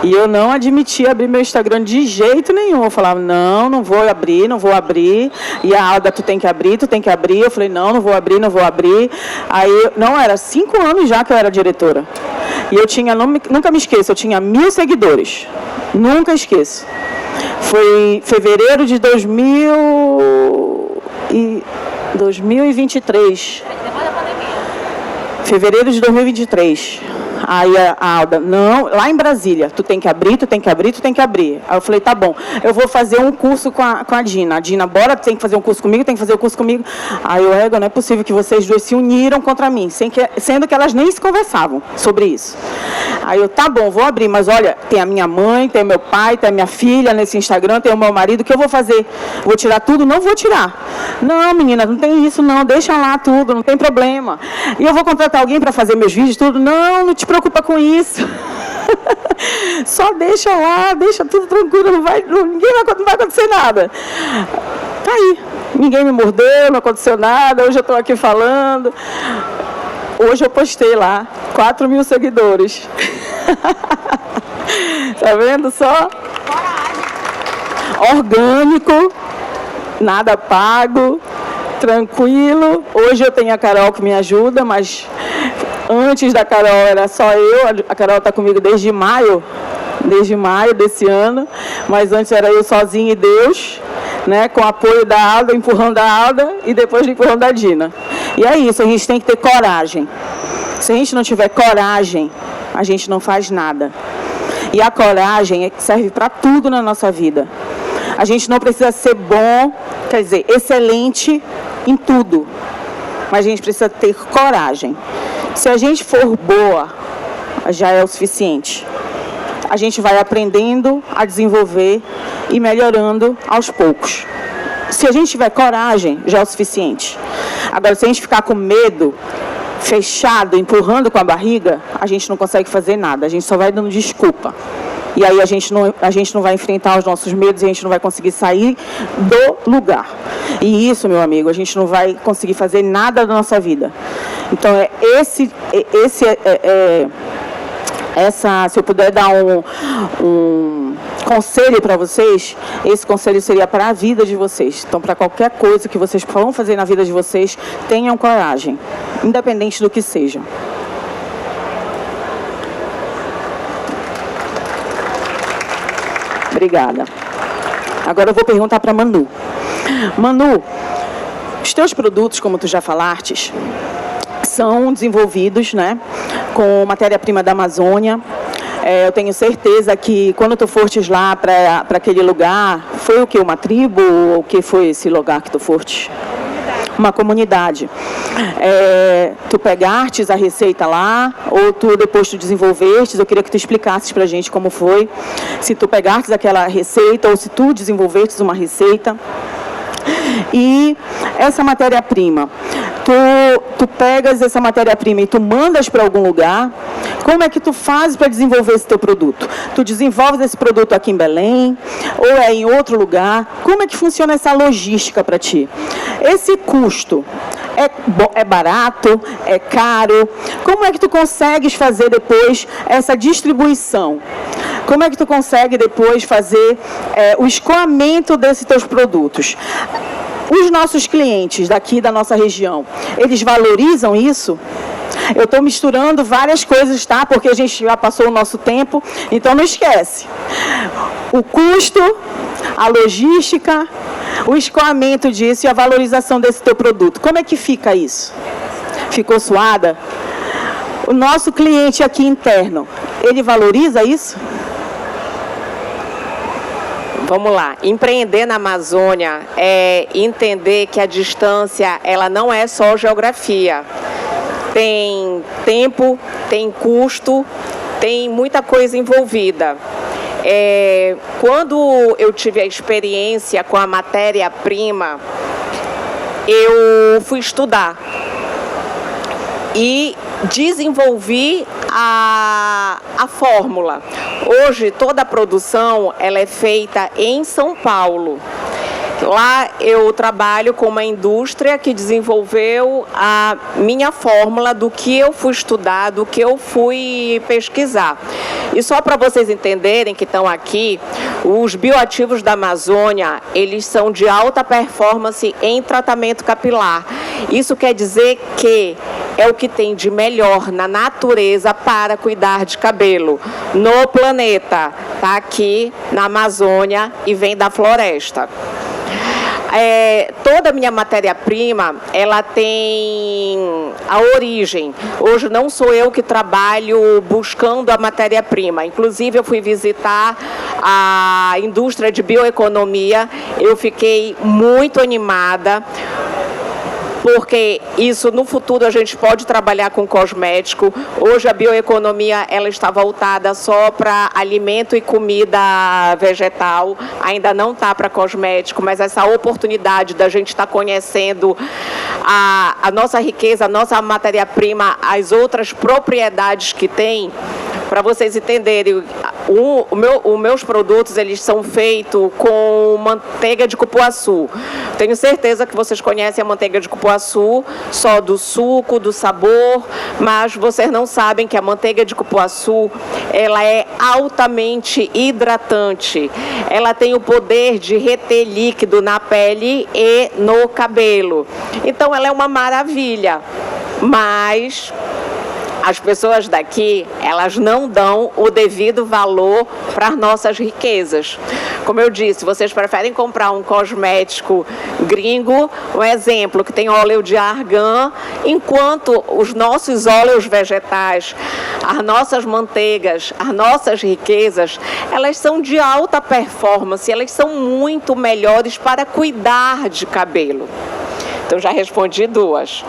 E eu não admitia abrir meu Instagram de jeito nenhum. Eu falava, não vou abrir, não vou abrir. E a Alda, tu tem que abrir, tu tem que abrir. Eu falei, não vou abrir, não vou abrir. Aí, não, era 5 anos já que eu era diretora. E eu tinha, nunca me esqueço, eu tinha 1000 seguidores. Nunca esqueço. Foi em fevereiro de 2023. Fevereiro de 2023. Aí a Alda, não, lá em Brasília, tu tem que abrir, tu tem que abrir, tu tem que abrir. Aí eu falei, tá bom, eu vou fazer um curso com a Dina. A Dina, bora, tu tem que fazer um curso comigo, tem que fazer um curso comigo. Aí eu, não é possível que vocês duas se uniram contra mim, sendo que elas nem se conversavam sobre isso. Aí eu, tá bom, vou abrir, mas olha, tem a minha mãe, tem o meu pai, tem a minha filha nesse Instagram, tem o meu marido, o que eu vou fazer? Vou tirar tudo? Não vou tirar. Não, menina, não tem isso não, deixa lá tudo, não tem problema. E eu vou contratar alguém para fazer meus vídeos, tudo? Não te preocupa com isso. Só deixa lá, deixa tudo tranquilo, não vai acontecer nada. Tá aí, ninguém me mordeu, não aconteceu nada, hoje eu estou aqui falando. Hoje eu postei lá, 4.000 seguidores. Tá vendo só? Orgânico, nada pago, tranquilo. Hoje eu tenho a Carol que me ajuda, mas antes da Carol era só eu. A Carol está comigo desde maio desse ano, mas antes era eu sozinha e Deus, né, com o apoio da Alda, empurrando a Alda e depois empurrando a Dina. E é isso, a gente tem que ter coragem. Se a gente não tiver coragem, a gente não faz nada. E a coragem serve para tudo na nossa vida. A gente não precisa ser bom, quer dizer, excelente em tudo, mas a gente precisa ter coragem. Se a gente for boa, já é o suficiente. A gente vai aprendendo a desenvolver e melhorando aos poucos. Se a gente tiver coragem, já é o suficiente. Agora, se a gente ficar com medo, fechado, empurrando com a barriga, a gente não consegue fazer nada. A gente só vai dando desculpa. E aí a gente não vai enfrentar os nossos medos e a gente não vai conseguir sair do lugar. E isso, meu amigo, a gente não vai conseguir fazer nada da nossa vida. Então, se eu puder dar um conselho para vocês, esse conselho seria para a vida de vocês. Então, para qualquer coisa que vocês vão fazer na vida de vocês, tenham coragem, independente do que seja. Obrigada. Agora eu vou perguntar para Manu. Manu, os teus produtos, como tu já falaste, são desenvolvidos, né, com matéria-prima da Amazônia. Eu tenho certeza que quando tu fostes lá para aquele lugar, foi o que? Uma tribo? Ou o que foi esse lugar que tu fostes? Uma comunidade. Tu pegastes a receita lá, ou tu depois tu desenvolvestes? Eu queria que tu explicasses pra gente como foi. Se tu pegastes aquela receita, ou se tu desenvolvestes uma receita. E essa matéria-prima, tu pegas essa matéria-prima e tu mandas para algum lugar. Como é que tu fazes para desenvolver esse teu produto? Tu desenvolves esse produto aqui em Belém ou é em outro lugar? Como é que funciona essa logística para ti? Esse custo é barato? É caro? Como é que tu consegues fazer depois essa distribuição? Como é que tu consegue depois fazer o escoamento desses teus produtos? Os nossos clientes daqui da nossa região, eles valorizam isso? Eu estou misturando várias coisas, tá? Porque a gente já passou o nosso tempo, então não esquece. O custo, a logística, o escoamento disso e a valorização desse teu produto. Como é que fica isso? Ficou suada? O nosso cliente aqui interno, ele valoriza isso? Vamos lá, empreender na Amazônia é entender que a distância, ela não é só geografia. Tem tempo, tem custo, tem muita coisa envolvida. Quando eu tive a experiência com a matéria-prima, eu fui estudar e desenvolvi a fórmula. Hoje, toda a produção ela é feita em São Paulo. Lá eu trabalho com uma indústria que desenvolveu a minha fórmula do que eu fui estudar, do que eu fui pesquisar. E só para vocês entenderem que estão aqui, os bioativos da Amazônia, eles são de alta performance em tratamento capilar. Isso quer dizer que é o que tem de melhor na natureza para cuidar de cabelo no planeta. Está aqui na Amazônia e vem da floresta. Toda a minha matéria-prima, ela tem a origem. Hoje não sou eu que trabalho buscando a matéria-prima. Inclusive, eu fui visitar a indústria de bioeconomia. Eu fiquei muito animada, porque isso no futuro a gente pode trabalhar com cosmético. Hoje a bioeconomia ela está voltada só para alimento e comida vegetal, ainda não está para cosmético, mas essa oportunidade da gente estar conhecendo a nossa riqueza, a nossa matéria-prima, as outras propriedades que tem. Para vocês entenderem, os meus produtos eles são feitos com manteiga de cupuaçu. Tenho certeza que vocês conhecem a manteiga de cupuaçu, só do suco, do sabor, mas vocês não sabem que a manteiga de cupuaçu ela é altamente hidratante. Ela tem o poder de reter líquido na pele e no cabelo. Então ela é uma maravilha, mas as pessoas daqui, elas não dão o devido valor para as nossas riquezas. Como eu disse, vocês preferem comprar um cosmético gringo, um exemplo, que tem óleo de argan, enquanto os nossos óleos vegetais, as nossas manteigas, as nossas riquezas, elas são de alta performance, elas são muito melhores para cuidar de cabelo. Então, já respondi duas.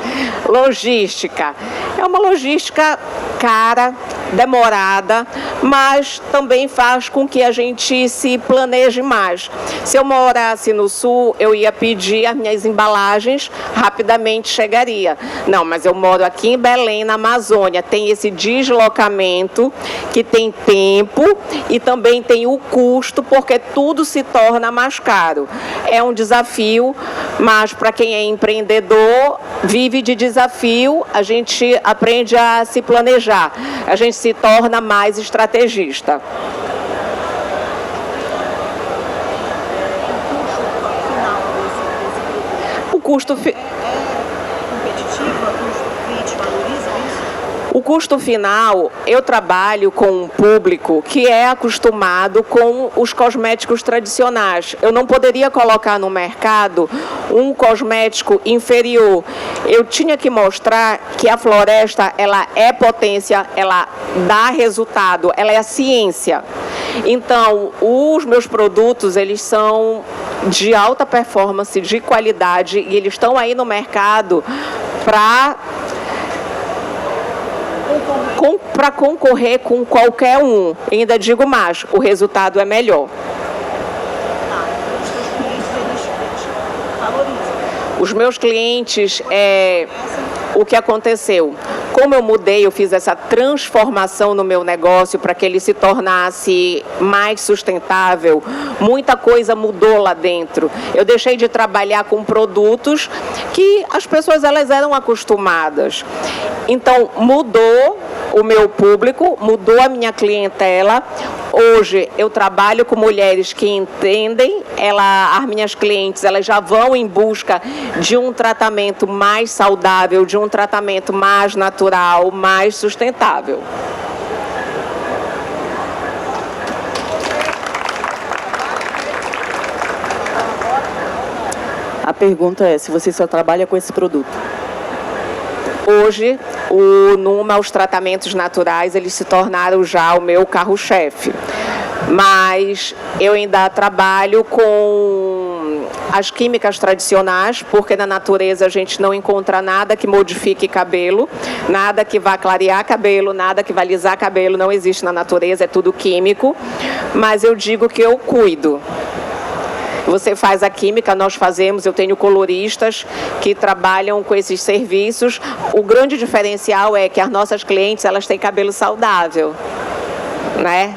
Logística. É uma logística cara, demorada, mas também faz com que a gente se planeje mais. Se eu morasse no sul, eu ia pedir as minhas embalagens, rapidamente chegaria. Não, mas eu moro aqui em Belém, na Amazônia. Tem esse deslocamento, que tem tempo e também tem o custo, porque tudo se torna mais caro. É um desafio, mas para quem é empreendedor, vive de desafio, a gente aprende a se planejar, a gente se torna mais estrategista. O custo O custo final, eu trabalho com um público que é acostumado com os cosméticos tradicionais. Eu não poderia colocar no mercado um cosmético inferior. Eu tinha que mostrar que a floresta, ela é potência, ela dá resultado, ela é a ciência. Então, os meus produtos, eles são de alta performance, de qualidade, e eles estão aí no mercado para concorrer com qualquer um. E ainda digo mais, o resultado é melhor. Os meus clientes, o que aconteceu? Como eu mudei, eu fiz essa transformação no meu negócio para que ele se tornasse mais sustentável, muita coisa mudou lá dentro. Eu deixei de trabalhar com produtos que as pessoas elas eram acostumadas. Então, mudou o meu público, mudou a minha clientela. Hoje eu trabalho com mulheres que entendem, as minhas clientes elas já vão em busca de um tratamento mais saudável, de um tratamento mais natural, mais sustentável. A pergunta é se você só trabalha com esse produto. Hoje, os tratamentos naturais, eles se tornaram já o meu carro-chefe. Mas eu ainda trabalho com as químicas tradicionais, porque na natureza a gente não encontra nada que modifique cabelo, nada que vá clarear cabelo, nada que vá alisar cabelo, não existe na natureza, é tudo químico. Mas eu digo que eu cuido. Você faz a química, nós fazemos, eu tenho coloristas que trabalham com esses serviços. O grande diferencial é que as nossas clientes, elas têm cabelo saudável, né?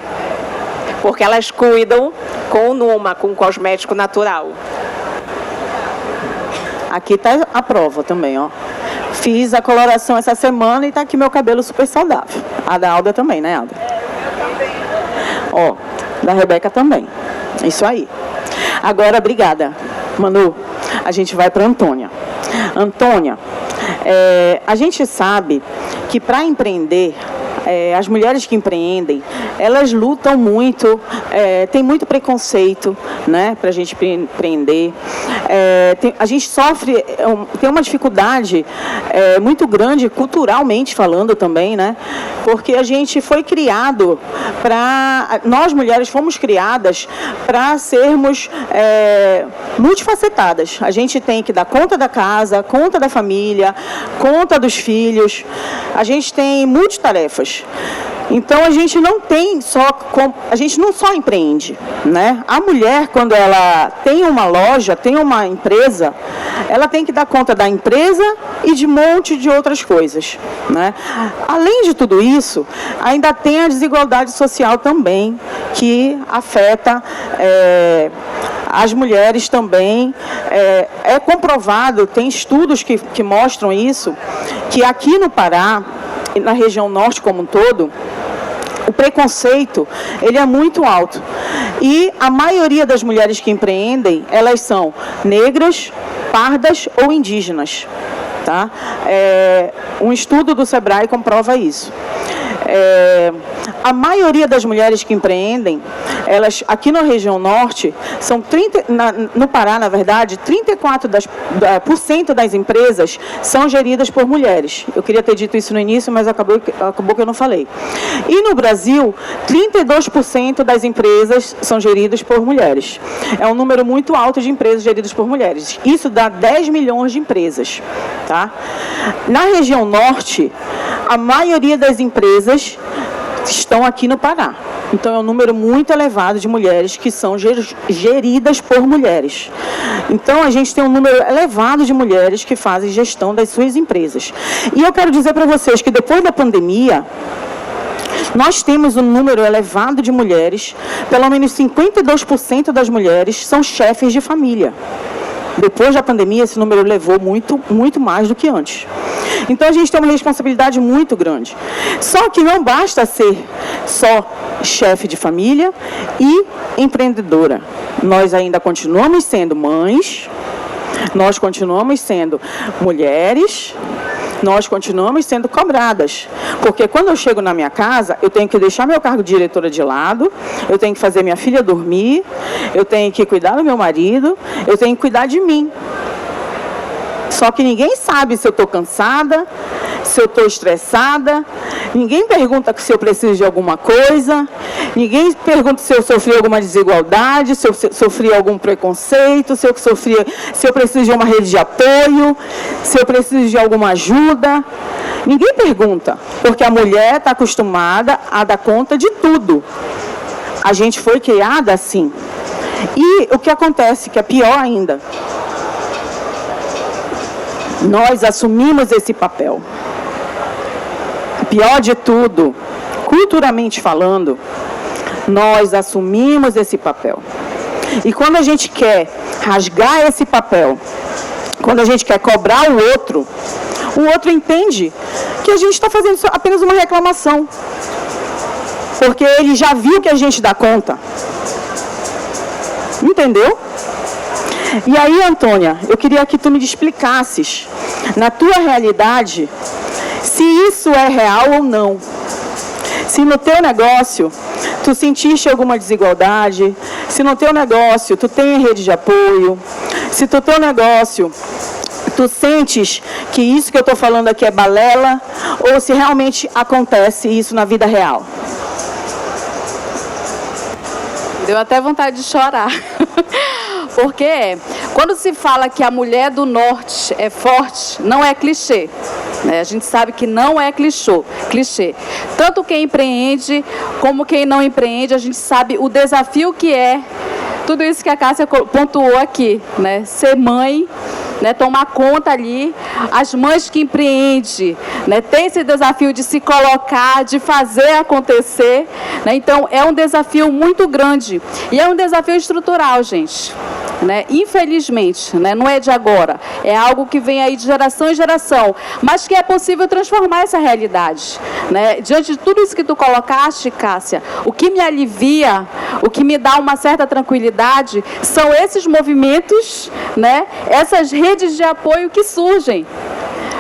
Porque elas cuidam com Numa, com cosmético natural. Aqui está a prova também, ó. Fiz a coloração essa semana e está aqui meu cabelo super saudável. A da Alda também, né, Alda? Ó, da Rebeca também. Isso aí. Agora, obrigada, Manu. A gente vai para a Antônia. Antônia, a gente sabe que para empreender, as mulheres que empreendem, elas lutam muito, tem muito preconceito, né, para a gente empreender. A gente sofre, tem uma dificuldade muito grande, culturalmente falando também, né, porque a gente foi criado nós mulheres fomos criadas para sermos multifacetadas. A gente tem que dar conta da casa, conta da família, conta dos filhos. A gente tem multitarefas. Então a gente a gente não só empreende, né? A mulher, quando ela tem uma loja, tem uma empresa, ela tem que dar conta da empresa e de um monte de outras coisas, né? Além de tudo isso, ainda tem a desigualdade social também, que afeta as mulheres também. É comprovado, tem estudos que mostram isso, que aqui no Pará, na região norte como um todo, o preconceito, ele é muito alto. E a maioria das mulheres que empreendem, elas são negras, pardas ou indígenas. Tá? Um estudo do Sebrae comprova isso. A maioria das mulheres que empreendem, elas aqui na região norte, são no Pará, na verdade, 34% das empresas são geridas por mulheres. Eu queria ter dito isso no início, mas acabou que eu não falei. E no Brasil, 32% das empresas são geridas por mulheres. É um número muito alto de empresas geridas por mulheres. Isso dá 10 milhões de empresas. Tá? Na região norte, a maioria das empresas estão aqui no Pará. Então, é um número muito elevado de mulheres que são geridas por mulheres. Então, a gente tem um número elevado de mulheres que fazem gestão das suas empresas. E eu quero dizer para vocês que depois da pandemia, nós temos um número elevado de mulheres, pelo menos 52% das mulheres são chefes de família. Depois da pandemia, esse número levou muito mais do que antes. Então, a gente tem uma responsabilidade muito grande. Só que não basta ser só chefe de família e empreendedora. Nós ainda continuamos sendo mães, nós continuamos sendo mulheres, nós continuamos sendo cobradas. Porque quando eu chego na minha casa, eu tenho que deixar meu cargo de diretora de lado, eu tenho que fazer minha filha dormir, eu tenho que cuidar do meu marido, eu tenho que cuidar de mim. Só que ninguém sabe se eu estou cansada, se eu estou estressada, ninguém pergunta se eu preciso de alguma coisa, ninguém pergunta se eu sofri alguma desigualdade, se eu sofri algum preconceito, se eu preciso de uma rede de apoio, se eu preciso de alguma ajuda. Ninguém pergunta, porque a mulher está acostumada a dar conta de tudo. A gente foi criada assim. E o que acontece, que é pior ainda, Nós assumimos esse papel. Pior de tudo, culturalmente falando, nós assumimos esse papel. E quando a gente quer rasgar esse papel, quando a gente quer cobrar o outro entende que a gente está fazendo apenas uma reclamação. Porque ele já viu que a gente dá conta. Entendeu? E aí, Antônia, eu queria que tu me explicasses, na tua realidade, se isso é real ou não. Se no teu negócio tu sentiste alguma desigualdade, se no teu negócio tu tem rede de apoio, se no teu negócio tu sentes que isso que eu estou falando aqui é balela, ou se realmente acontece isso na vida real. Deu até vontade de chorar. Porque quando se fala que a mulher do norte é forte, não é clichê. Né? A gente sabe que não é clichê. Tanto quem empreende como quem não empreende, a gente sabe o desafio que é tudo isso que a Cássia pontuou aqui, né? Ser mãe, né? Tomar conta ali, as mães que empreendem, né? Tem esse desafio de se colocar, de fazer acontecer, né? Então é um desafio muito grande e é um desafio estrutural, gente. Né? Infelizmente, né? Não é de agora, é algo que vem aí de geração em geração, mas que é possível transformar essa realidade, né? Diante de tudo isso que tu colocaste, Cássia, o que me alivia, o que me dá uma certa tranquilidade, são esses movimentos, né? Essas redes de apoio que surgem.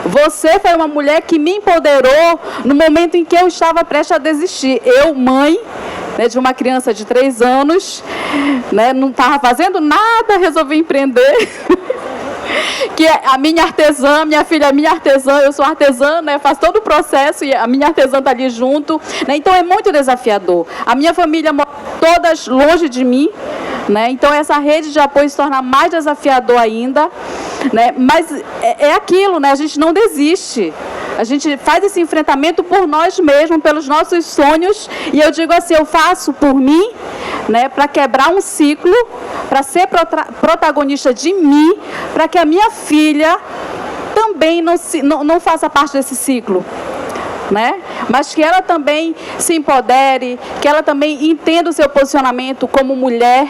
Você foi uma mulher que me empoderou no momento em que eu estava prestes a desistir. Eu, mãe, né, de uma criança de 3 anos, né, não estava fazendo nada, resolvi empreender. Que a minha artesã, minha filha é minha artesã, eu sou artesã, né, faço todo o processo e a minha artesã está ali junto. Né, então é muito desafiador. A minha família mora todas longe de mim. Né? Então essa rede de apoio se torna mais desafiador ainda, né? Mas é aquilo, né? A gente não desiste, a gente faz esse enfrentamento por nós mesmos, pelos nossos sonhos, e eu digo assim, eu faço por mim, né? Para quebrar um ciclo, para ser protagonista de mim, para que a minha filha também não faça parte desse ciclo. Né? Mas que ela também se empodere, que ela também entenda o seu posicionamento como mulher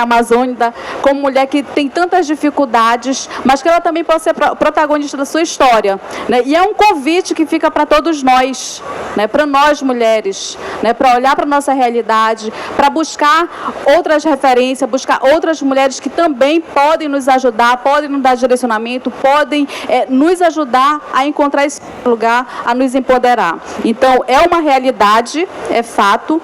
amazônica, como mulher que tem tantas dificuldades, mas que ela também possa ser protagonista da sua história. Né? E é um convite que fica para todos nós, né? Para nós mulheres, né? Para olhar para a nossa realidade, para buscar outras referências, buscar outras mulheres que também podem nos ajudar, podem nos dar direcionamento, podem nos ajudar a encontrar esse lugar, a nos empoderar. Então, é uma realidade, é fato,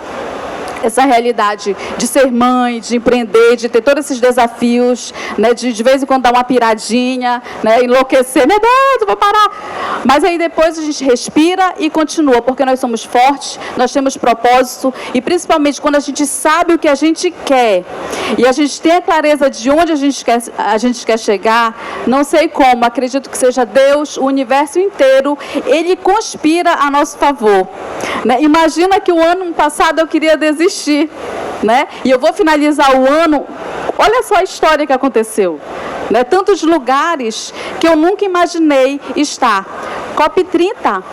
essa realidade de ser mãe, de empreender, de ter todos esses desafios, né, de vez em quando dar uma piradinha, né, enlouquecer, meu Deus, eu vou parar. Mas aí depois a gente respira e continua, porque nós somos fortes, nós temos propósito, e principalmente quando a gente sabe o que a gente quer, e a gente tem a clareza de onde a gente quer chegar, não sei como, acredito que seja Deus, o universo inteiro, ele conspira a nosso favor. Né? Imagina que o ano passado eu queria desistir. Né? E eu vou finalizar o ano, olha só a história que aconteceu, né? Tantos lugares que eu nunca imaginei estar. COP30.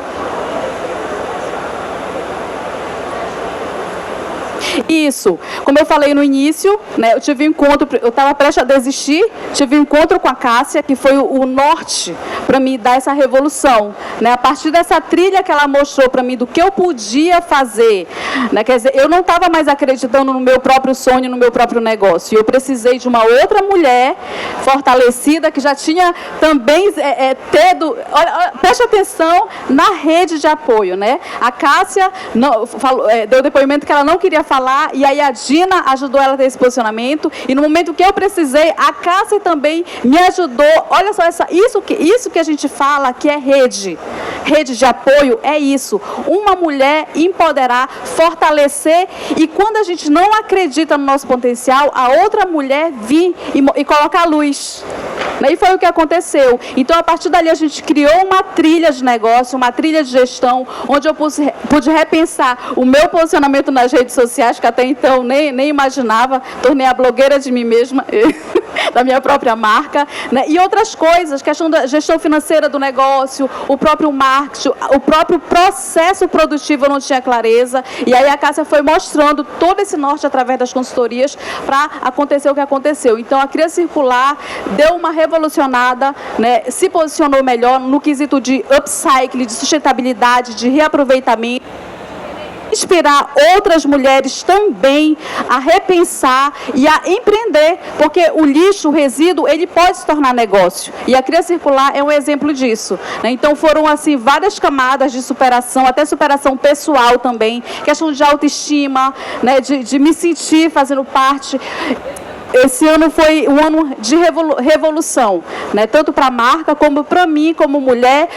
Isso, como eu falei no início, né, eu tive um encontro, eu estava prestes a desistir, tive um encontro com a Cássia, que foi o norte para me dar essa revolução, né, a partir dessa trilha que ela mostrou para mim do que eu podia fazer, né, quer dizer, eu não estava mais acreditando no meu próprio sonho, no meu próprio negócio, eu precisei de uma outra mulher fortalecida, que já tinha também olha, preste atenção na rede de apoio, né, a Cássia deu depoimento que ela não queria falar, e aí a Dina ajudou ela a ter esse posicionamento, e no momento que eu precisei, a Cássia também me ajudou. Olha só, isso que a gente fala que é rede de apoio, é isso, uma mulher empoderar, fortalecer, e quando a gente não acredita no nosso potencial, a outra mulher vir e colocar a luz. E foi o que aconteceu. Então, a partir dali, a gente criou uma trilha de negócio, uma trilha de gestão, onde eu pude repensar o meu posicionamento nas redes sociais, que até então nem imaginava, tornei a blogueira de mim mesma. da minha própria marca, né? E outras coisas, questão da gestão financeira do negócio, o próprio marketing, o próprio processo produtivo eu não tinha clareza, e aí a Cássia foi mostrando todo esse norte através das consultorias para acontecer o que aconteceu. Então, a Cria Circular deu uma revolucionada, né? Se posicionou melhor no quesito de upcycle, de sustentabilidade, de reaproveitamento, inspirar outras mulheres também a repensar e a empreender, porque o lixo, o resíduo, ele pode se tornar negócio. E a Cria Circular é um exemplo disso, né? Então foram assim várias camadas de superação, até superação pessoal também, questão de autoestima, né? de me sentir fazendo parte. Esse ano foi um ano de revolução, né? Tanto para a marca, como para mim, como mulher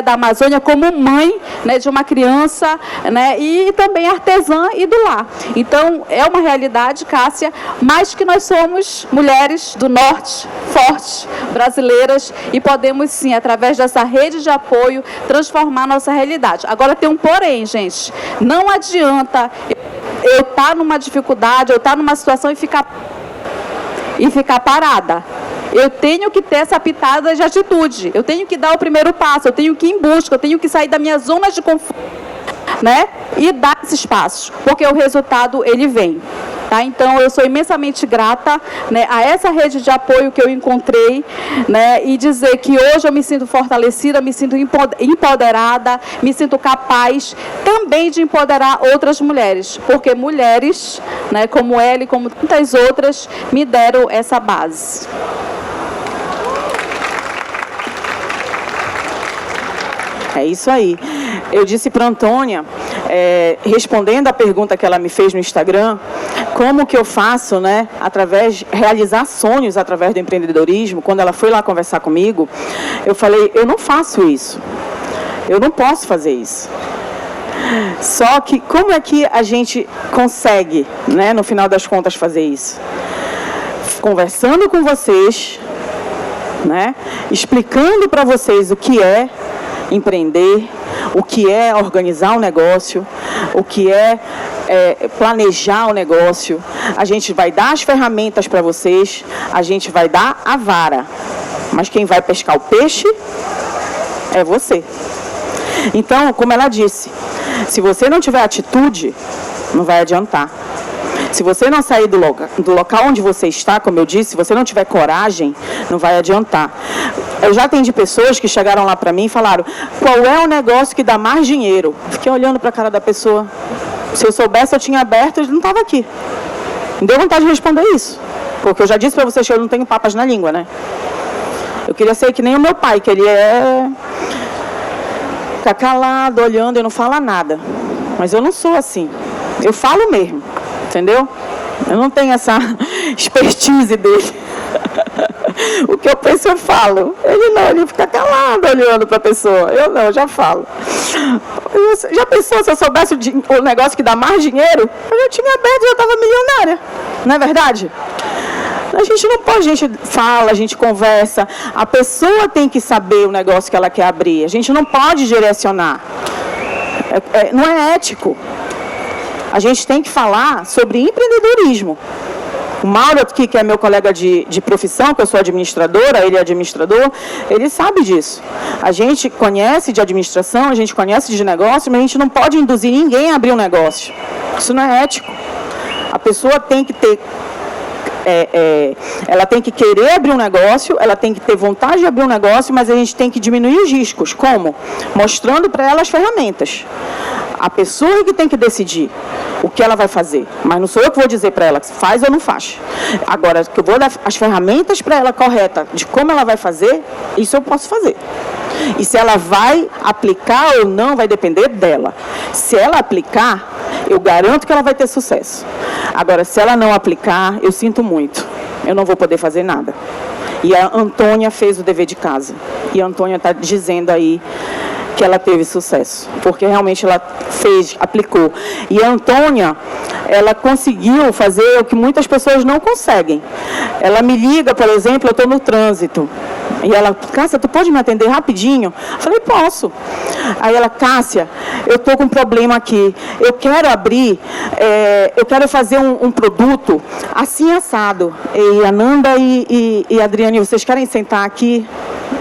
da Amazônia, como mãe, né, de uma criança, né, e também artesã e do lar. Então, é uma realidade, Cássia, mas que nós somos mulheres do norte, fortes, brasileiras, e podemos, sim, através dessa rede de apoio, transformar nossa realidade. Agora, tem um porém, gente. Não adianta eu estar numa dificuldade, eu estar numa situação e ficar parada. Eu tenho que ter essa pitada de atitude. Eu tenho que dar o primeiro passo, eu tenho que ir em busca, eu tenho que sair da minha zona de conforto, né? E dar esses passos, porque o resultado, ele vem. Tá? Então, eu sou imensamente grata, né, a essa rede de apoio que eu encontrei, né, e dizer que hoje eu me sinto fortalecida, me sinto empoderada, me sinto capaz também de empoderar outras mulheres, porque mulheres, né, como ela e como tantas outras, me deram essa base. É isso aí. Eu disse para a Antônia, respondendo a pergunta que ela me fez no Instagram, como que eu faço, né, realizar sonhos através do empreendedorismo. Quando ela foi lá conversar comigo, eu falei, eu não faço isso. Eu não posso fazer isso. Só que como é que a gente consegue, né, no final das contas, fazer isso? Conversando com vocês, né, explicando para vocês o que é empreender, o que é organizar um negócio, o que é planejar o negócio. A gente vai dar as ferramentas para vocês, a gente vai dar a vara, mas quem vai pescar o peixe é você. Então, como ela disse, se você não tiver atitude, não vai adiantar. Se você não sair do local onde você está, como eu disse, se você não tiver coragem, não vai adiantar. Eu já atendi pessoas que chegaram lá para mim e falaram, qual é o negócio que dá mais dinheiro? Fiquei olhando para a cara da pessoa. Se eu soubesse, eu tinha aberto, ele não estava aqui. Me deu vontade de responder isso. Porque eu já disse para vocês que eu não tenho papas na língua, né? Eu queria ser que nem o meu pai, que ele fica calado, olhando e não fala nada. Mas eu não sou assim. Eu falo mesmo. Entendeu? Eu não tenho essa expertise dele. O que eu penso, eu falo. Ele não, ele fica calado olhando para a pessoa. Eu não, eu já falo. Já pensou se eu soubesse o negócio que dá mais dinheiro? Eu já tinha aberto e já estava milionária. Não é verdade? A gente não pode, a gente fala, a gente conversa. A pessoa tem que saber o negócio que ela quer abrir. A gente não pode direcionar. Não é ético. A gente tem que falar sobre empreendedorismo. O Mauro, que é meu colega de profissão, que eu sou administradora, ele é administrador, ele sabe disso. A gente conhece de administração, a gente conhece de negócio, mas a gente não pode induzir ninguém a abrir um negócio. Isso não é ético. A pessoa tem que ter... ela tem que querer abrir um negócio, ela tem que ter vontade de abrir um negócio, mas a gente tem que diminuir os riscos. Como? Mostrando para ela as ferramentas. A pessoa que tem que decidir o que ela vai fazer, mas não sou eu que vou dizer para ela se faz ou não faz. Agora, que eu vou dar as ferramentas para ela correta de como ela vai fazer, isso eu posso fazer. E se ela vai aplicar ou não, vai depender dela. Se ela aplicar, eu garanto que ela vai ter sucesso. Agora, se ela não aplicar, eu sinto muito. Eu não vou poder fazer nada. E a Antônia fez o dever de casa. E a Antônia está dizendo aí que ela teve sucesso, porque realmente ela aplicou. E a Antônia, ela conseguiu fazer o que muitas pessoas não conseguem. Ela me liga, por exemplo, eu estou no trânsito, e ela, Cássia, tu pode me atender rapidinho? Eu falei, posso. Aí ela, Cássia, eu estou com um problema aqui, eu quero abrir, eu quero fazer um produto assim assado. E Ananda e Adriane, vocês querem sentar aqui?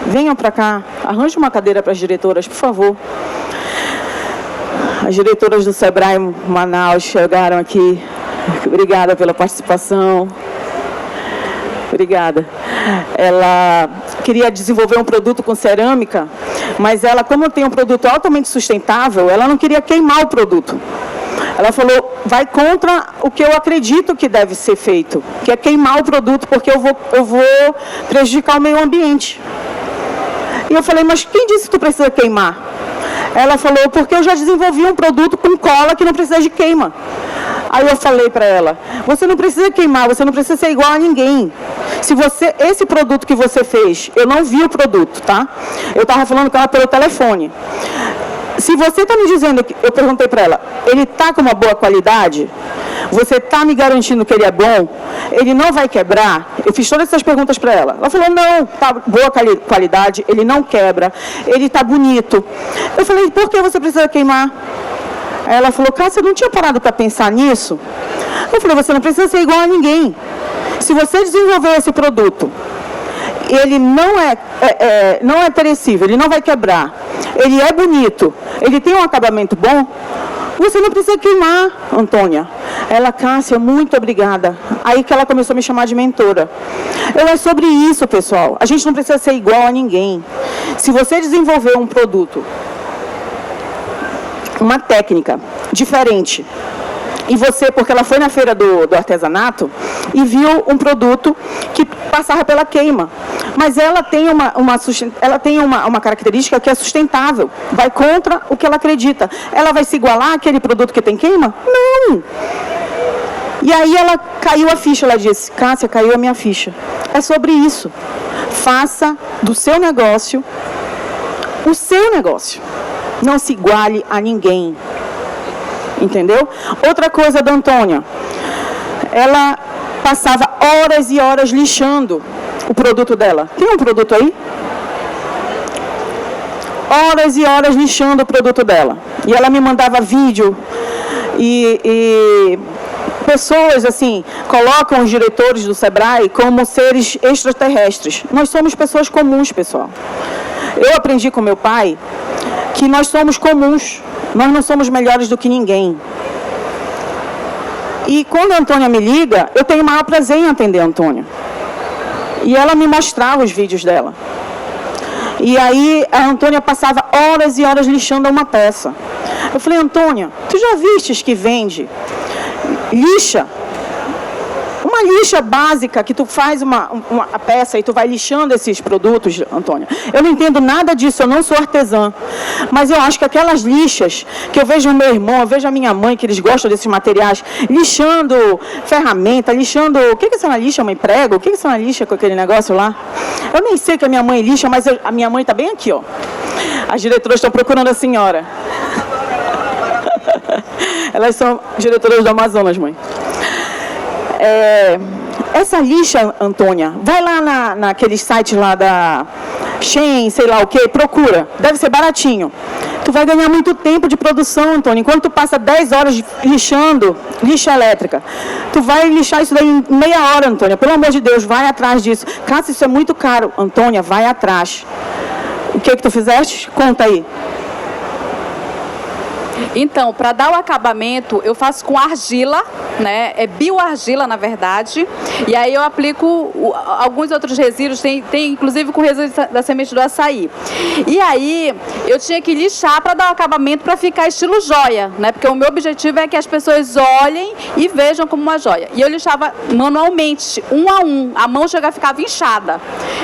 Venham para cá, arranje uma cadeira para as diretoras, por favor. As diretoras do Sebrae Manaus chegaram aqui. Obrigada pela participação. Obrigada. Ela queria desenvolver um produto com cerâmica, mas ela, como tem um produto altamente sustentável, ela não queria queimar o produto. Ela falou, vai contra o que eu acredito que deve ser feito, que é queimar o produto, porque eu vou prejudicar o meio ambiente. E eu falei, mas quem disse que tu precisa queimar? Ela falou, porque eu já desenvolvi um produto com cola que não precisa de queima. Aí eu falei para ela, você não precisa queimar, você não precisa ser igual a ninguém. Se você, esse produto que você fez, eu não vi o produto, tá? Eu estava falando com ela pelo telefone. Se você está me dizendo, eu perguntei para ela, ele está com uma boa qualidade? Você está me garantindo que ele é bom? Ele não vai quebrar? Eu fiz todas essas perguntas para ela. Ela falou, não, está boa qualidade, ele não quebra, ele está bonito. Eu falei, por que você precisa queimar? Aí ela falou, Cássia, você não tinha parado para pensar nisso? Eu falei, você não precisa ser igual a ninguém. Se você desenvolver esse produto, ele não é perecível, ele não vai quebrar, ele é bonito, ele tem um acabamento bom, você não precisa queimar, Antônia. Ela, Cássia, muito obrigada. Aí que ela começou a me chamar de mentora. É sobre isso, pessoal. A gente não precisa ser igual a ninguém. Se você desenvolver um produto, uma técnica diferente, e você, porque ela foi na feira do artesanato e viu um produto que passava pela queima, mas ela tem uma característica que é sustentável, vai contra o que ela acredita. Ela vai se igualar àquele produto que tem queima? Não! E aí ela caiu a ficha, ela disse, Cássia, caiu a minha ficha. É sobre isso. Faça do seu negócio o seu negócio. Não se iguale a ninguém. Entendeu? Outra coisa da Antônia, ela passava horas e horas lixando o produto dela. Tem um produto aí? Horas e horas lixando o produto dela. E ela me mandava vídeo e pessoas, assim, colocam os diretores do Sebrae como seres extraterrestres. Nós somos pessoas comuns, pessoal. Eu aprendi com meu pai que nós somos comuns. Nós não somos melhores do que ninguém. E quando a Antônia me liga, eu tenho o maior prazer em atender a Antônia. E ela me mostrava os vídeos dela. E aí a Antônia passava horas e horas lixando uma peça. Eu falei, Antônia, tu já vistes que vende lixa? Uma lixa básica que tu faz uma peça e tu vai lixando esses produtos, Antônia. Eu não entendo nada disso, eu não sou artesã. Mas eu acho que aquelas lixas que eu vejo o meu irmão, eu vejo a minha mãe, que eles gostam desses materiais, lixando ferramenta, lixando... O que é essa lixa, mãe? Prego? O que é essa lixa com aquele negócio lá? Eu nem sei que a minha mãe lixa, mas a minha mãe está bem aqui, ó. As diretoras estão procurando a senhora. Elas são diretoras do Amazonas, mãe. Essa lixa, Antônia, vai lá naquele site lá da Shein, sei lá o que, procura, deve ser baratinho. Tu vai ganhar muito tempo de produção, Antônia, enquanto tu passa 10 horas lixando, lixa elétrica. Tu vai lixar isso daí em meia hora, Antônia, pelo amor de Deus, vai atrás disso. Cássia, isso é muito caro. Antônia, vai atrás. O que tu fizeste? Conta aí. Então, para dar o acabamento, eu faço com argila, né? É bioargila, na verdade. E aí eu aplico alguns outros resíduos, tem inclusive com resíduo da semente do açaí. E aí eu tinha que lixar para dar o acabamento para ficar estilo joia, né? Porque o meu objetivo é que as pessoas olhem e vejam como uma joia. E eu lixava manualmente, um a um. A mão ficava inchada.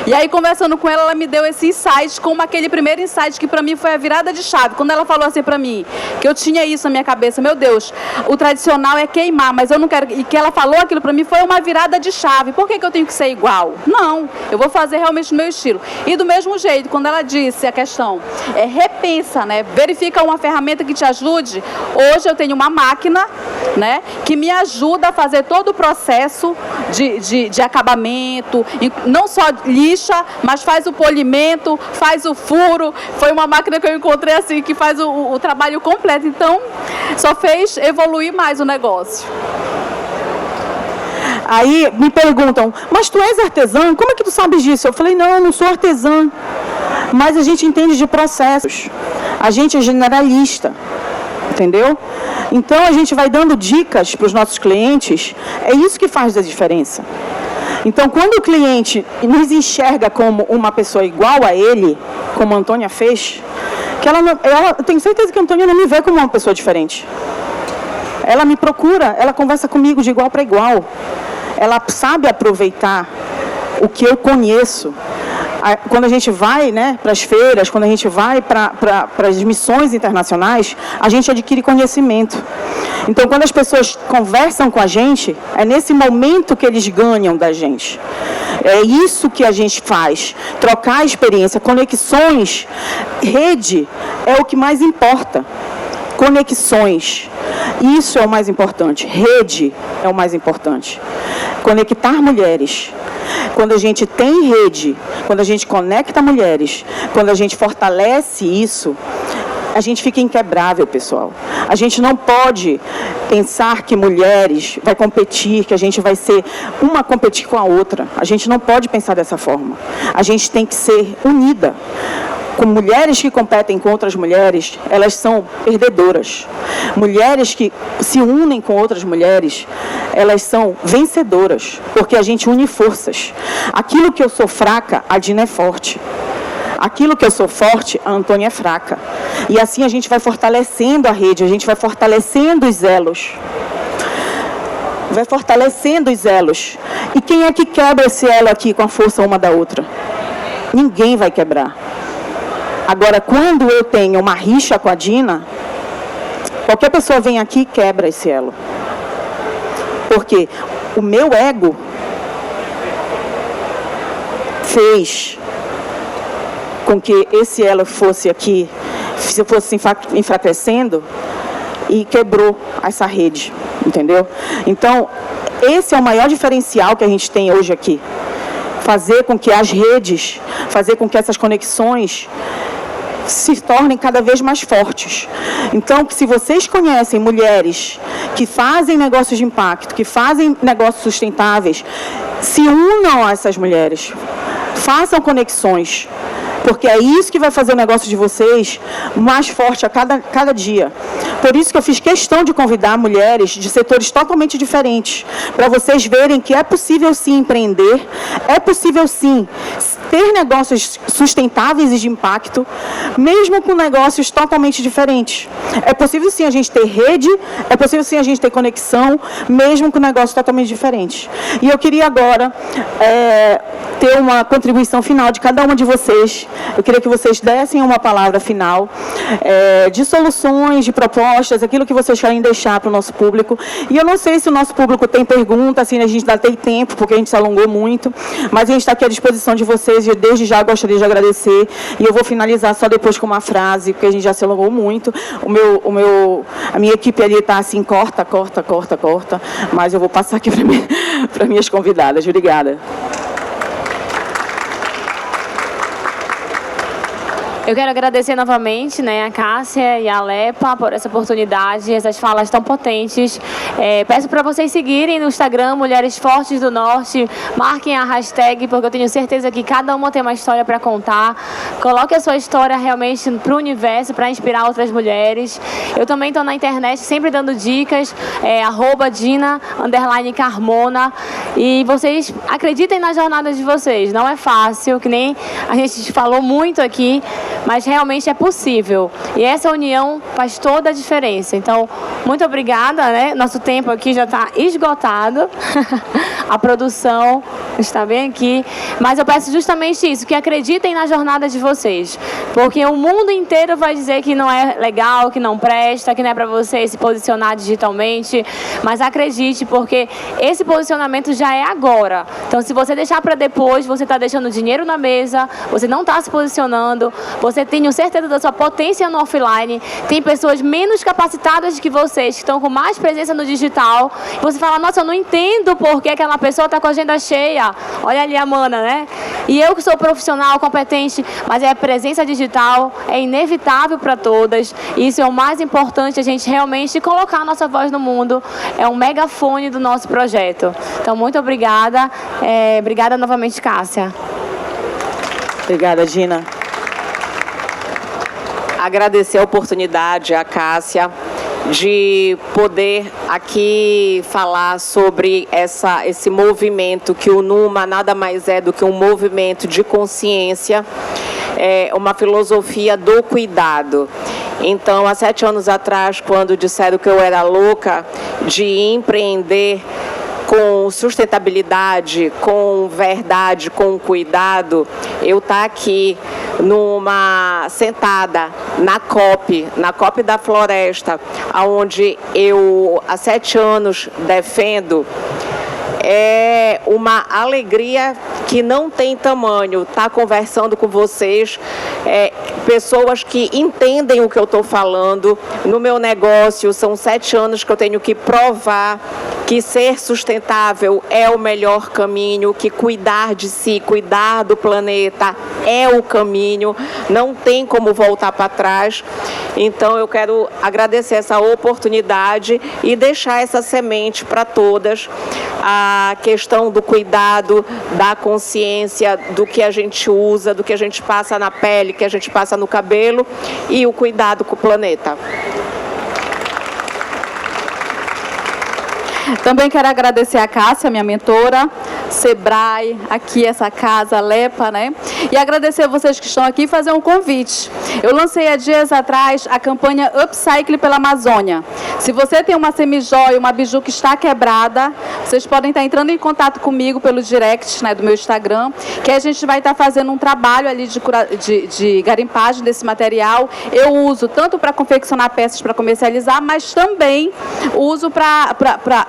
E aí, conversando com ela, ela me deu esse insight, como aquele primeiro insight que para mim foi a virada de chave. Quando ela falou assim para mim, que eu tinha isso na minha cabeça, meu Deus, o tradicional é queimar, mas eu não quero... E que ela falou aquilo para mim foi uma virada de chave. Por que eu tenho que ser igual? Não, eu vou fazer realmente o meu estilo. E do mesmo jeito, quando ela disse a questão, repensa, né? Verifica uma ferramenta que te ajude. Hoje eu tenho uma máquina, né? Que me ajuda a fazer todo o processo de acabamento, não só lixa, mas faz o polimento, faz o furo. Foi uma máquina que eu encontrei assim, que faz o trabalho completo. Então, só fez evoluir mais o negócio. Aí me perguntam, mas tu és artesã? Como é que tu sabes disso? Eu falei, não, eu não sou artesã. Mas a gente entende de processos. A gente é generalista. Entendeu? Então, a gente vai dando dicas para os nossos clientes. É isso que faz a diferença. Então, quando o cliente nos enxerga como uma pessoa igual a ele, como a Antônia fez, que eu tenho certeza que a Antônia não me vê como uma pessoa diferente. Ela me procura, ela conversa comigo de igual para igual. Ela sabe aproveitar o que eu conheço. Quando a gente vai, né, para as feiras, quando a gente vai para as missões internacionais, a gente adquire conhecimento. Então, quando as pessoas conversam com a gente, é nesse momento que eles ganham da gente. É isso que a gente faz, trocar experiência, conexões, rede é o que mais importa. Conexões, isso é o mais importante, rede é o mais importante. Conectar mulheres. Quando a gente tem rede, quando a gente conecta mulheres, quando a gente fortalece isso, a gente fica inquebrável, pessoal. A gente não pode pensar que mulheres vai competir, que a gente vai ser uma competir com a outra. A gente não pode pensar dessa forma. A gente tem que ser unida. Com mulheres que competem com outras mulheres, elas são perdedoras. Mulheres que se unem com outras mulheres, elas são vencedoras, porque a gente une forças. Aquilo que eu sou fraca, a Dina é forte. Aquilo que eu sou forte, a Antônia é fraca. E assim a gente vai fortalecendo a rede, a gente vai fortalecendo os elos. Vai fortalecendo os elos. E quem é que quebra esse elo aqui com a força uma da outra? Ninguém vai quebrar. Agora, quando eu tenho uma rixa com a Dina, qualquer pessoa vem aqui e quebra esse elo. Porque o meu ego fez com que esse elo fosse aqui, se fosse enfraquecendo, e quebrou essa rede, entendeu? Então, esse é o maior diferencial que a gente tem hoje aqui. Fazer com que as redes, fazer com que essas conexões se tornem cada vez mais fortes. Então, se vocês conhecem mulheres que fazem negócios de impacto, que fazem negócios sustentáveis, se unam a essas mulheres, façam conexões, porque é isso que vai fazer o negócio de vocês mais forte a cada dia. Por isso que eu fiz questão de convidar mulheres de setores totalmente diferentes, para vocês verem que é possível sim empreender, é possível sim ter negócios sustentáveis e de impacto, mesmo com negócios totalmente diferentes. É possível sim a gente ter rede, é possível sim a gente ter conexão, mesmo com negócios totalmente diferentes. E eu queria agora ter uma contribuição final de cada uma de vocês. Eu queria que vocês dessem uma palavra final de soluções, de propostas, aquilo que vocês querem deixar para o nosso público. E eu não sei se o nosso público tem pergunta, assim, a gente ainda tem tempo, porque a gente se alongou muito, mas a gente está aqui à disposição de vocês e desde já gostaria de agradecer. E eu vou finalizar só depois com uma frase, porque a gente já se alongou muito. A minha equipe ali está assim, corta, mas eu vou passar aqui para minhas convidadas. Obrigada. Eu quero agradecer novamente, né, a Cássia e a Alepa por essa oportunidade, essas falas tão potentes. Peço para vocês seguirem no Instagram, Mulheres Fortes do Norte, marquem a hashtag, porque eu tenho certeza que cada uma tem uma história para contar. Coloque a sua história realmente para o universo, para inspirar outras mulheres. Eu também estou na internet sempre dando dicas, @Dina_Carmona. E vocês acreditem na jornada de vocês, não é fácil, que nem a gente falou muito aqui, mas realmente é possível. E essa união faz toda a diferença. Então, muito obrigada, né? Nosso tempo aqui já está esgotado. A produção está bem aqui. Mas eu peço justamente isso, que acreditem na jornada de vocês. Porque o mundo inteiro vai dizer que não é legal, que não presta, que não é para você se posicionar digitalmente. Mas acredite, porque esse posicionamento já é agora. Então, se você deixar para depois, você está deixando dinheiro na mesa, você não está se posicionando, você tem certeza da sua potência no offline, tem pessoas menos capacitadas que vocês, que estão com mais presença no digital, e você fala, nossa, eu não entendo por que aquela a pessoa está com a agenda cheia. Olha ali a Mana, né? E eu que sou profissional, competente, mas a presença digital é inevitável para todas. E isso é o mais importante, a gente realmente colocar a nossa voz no mundo. É um megafone do nosso projeto. Então, muito obrigada. Obrigada novamente, Cássia. Obrigada, Gina. Agradecer a oportunidade, a Cássia, de poder aqui falar sobre esse movimento, que o NUMA nada mais é do que um movimento de consciência, uma filosofia do cuidado. Então, há 7 anos atrás, quando disseram que eu era louca de empreender com sustentabilidade, com verdade, com cuidado, eu estou aqui sentada na COP da Floresta, onde eu há 7 anos defendo, é uma alegria que não tem tamanho estar conversando com vocês, pessoas que entendem o que eu estou falando. No meu negócio, são 7 anos que eu tenho que provar que ser sustentável é o melhor caminho, que cuidar de si, cuidar do planeta é o caminho, não tem como voltar para trás. Então, eu quero agradecer essa oportunidade e deixar essa semente para todas, a questão do cuidado, da consciência, do que a gente usa, do que a gente passa na pele, que a gente passa no cabelo, e o cuidado com o planeta. Também quero agradecer a Cássia, minha mentora, Sebrae, aqui essa casa, Lepa, né? E agradecer a vocês que estão aqui e fazer um convite. Eu lancei há dias atrás a campanha Upcycle pela Amazônia. Se você tem uma semijoia, uma biju que está quebrada, vocês podem estar entrando em contato comigo pelo direct, né, do meu Instagram, que a gente vai estar fazendo um trabalho ali de garimpagem desse material. Eu uso tanto para confeccionar peças para comercializar, mas também uso para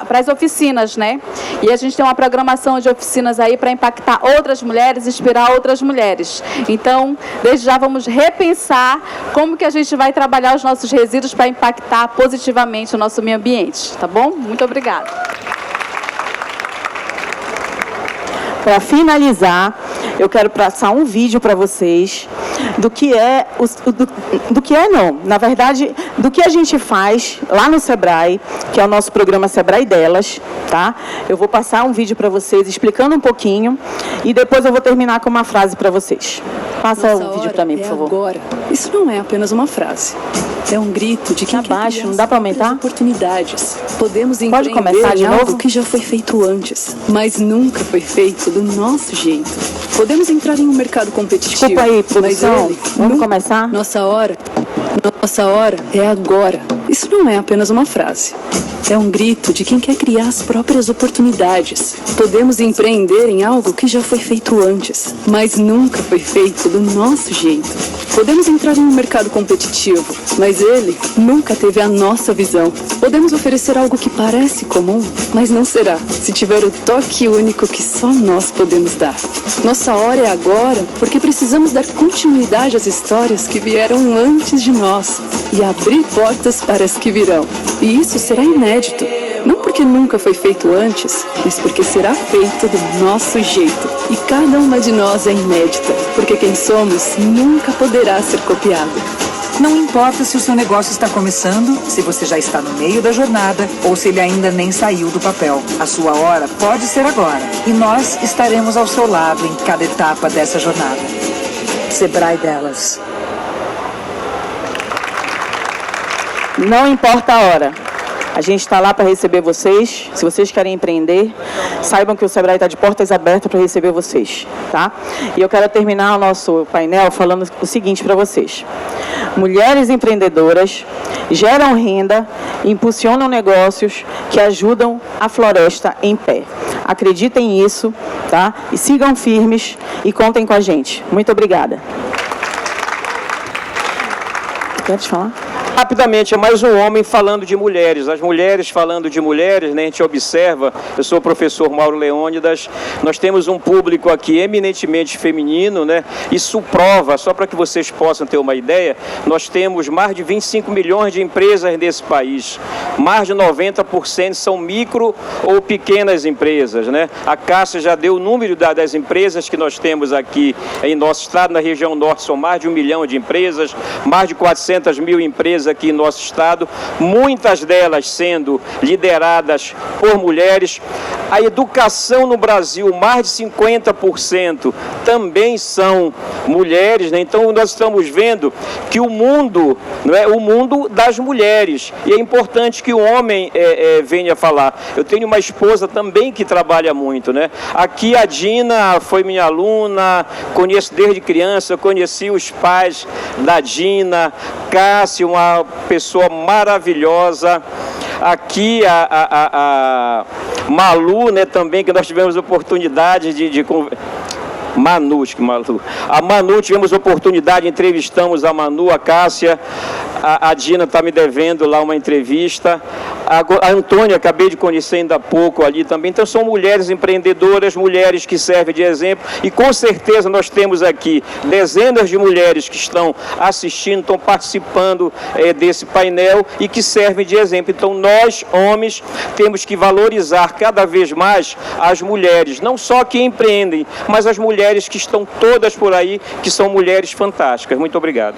as oficinas, né? E a gente tem uma programação de oficinas aí para impactar outras mulheres, inspirar outras mulheres. Então, desde já vamos repensar como que a gente vai trabalhar os nossos resíduos para impactar positivamente o nosso meio ambiente, tá bom? Muito obrigada. Para finalizar, eu quero passar um vídeo para vocês do que na verdade, do que a gente faz lá no Sebrae, que é o nosso programa Sebrae Delas, tá? Eu vou passar um vídeo para vocês explicando um pouquinho e depois eu vou terminar com uma frase para vocês. Passa o vídeo para mim, por favor. Agora. Isso não é apenas uma frase. É um grito de quem quer criar não dá para aumentar? Oportunidades. Podemos Pode começar de algo novo? que já foi feito antes, mas nunca foi feito do nosso jeito. Podemos entrar em um mercado competitivo. Desculpa aí, produção. Mas Vamos começar? Nossa hora é agora. Isso não é apenas uma frase. É um grito de quem quer criar as próprias oportunidades. Podemos empreender em algo que já foi feito antes, mas nunca foi feito do nosso jeito. Podemos entrar em um mercado competitivo, mas ele nunca teve a nossa visão. Podemos oferecer algo que parece comum, mas não será, se tiver o toque único que só nós podemos dar. Nossa hora é agora, porque precisamos dar continuidade às histórias que vieram antes de nós e abrir portas para as que virão. E isso será inédito, não porque nunca foi feito antes, mas porque será feito do nosso jeito. E cada uma de nós é inédita, porque quem somos nunca poderá ser copiado. Não importa se o seu negócio está começando, se você já está no meio da jornada ou se ele ainda nem saiu do papel. A sua hora pode ser agora e nós estaremos ao seu lado em cada etapa dessa jornada. Sebrae Delas. Não importa a hora. A gente está lá para receber vocês. Se vocês querem empreender, saibam que o Sebrae está de portas abertas para receber vocês, tá? E eu quero terminar o nosso painel falando o seguinte para vocês. Mulheres empreendedoras geram renda, impulsionam negócios que ajudam a floresta em pé. Acreditem nisso, tá? E sigam firmes e contem com a gente. Muito obrigada. Quer te falar? Rapidamente, é mais um homem falando de mulheres. As mulheres falando de mulheres, né, a gente observa, eu sou o professor Mauro Leônidas, nós temos um público aqui eminentemente feminino, né? Isso prova, só para que vocês possam ter uma ideia, nós temos mais de 25 milhões de empresas nesse país. Mais de 90% são micro ou pequenas empresas, né? A Cássia já deu o número das empresas que nós temos aqui em nosso estado, na região norte, são mais de 1 milhão de empresas, mais de 400 mil empresas aqui em nosso estado, muitas delas sendo lideradas por mulheres. A educação no Brasil, mais de 50% também são mulheres, né? Então nós estamos vendo que o mundo, não é o mundo das mulheres, e é importante que o homem venha falar. Eu tenho uma esposa também que trabalha muito, né? Aqui a Dina foi minha aluna, conheço desde criança, eu conheci os pais da Dina, Cássio, uma pessoa maravilhosa. Aqui a Malu, né, também, que nós tivemos oportunidade de Manu, a Manu, tivemos oportunidade, entrevistamos a Manu, a Cássia, a Dina está me devendo lá uma entrevista, a Antônia, acabei de conhecer ainda há pouco ali também. Então são mulheres empreendedoras, mulheres que servem de exemplo, e com certeza nós temos aqui dezenas de mulheres que estão assistindo, estão participando desse painel e que servem de exemplo. Então nós, homens, temos que valorizar cada vez mais as mulheres, não só que empreendem, mas as mulheres que estão todas por aí, que são mulheres fantásticas. Muito obrigado.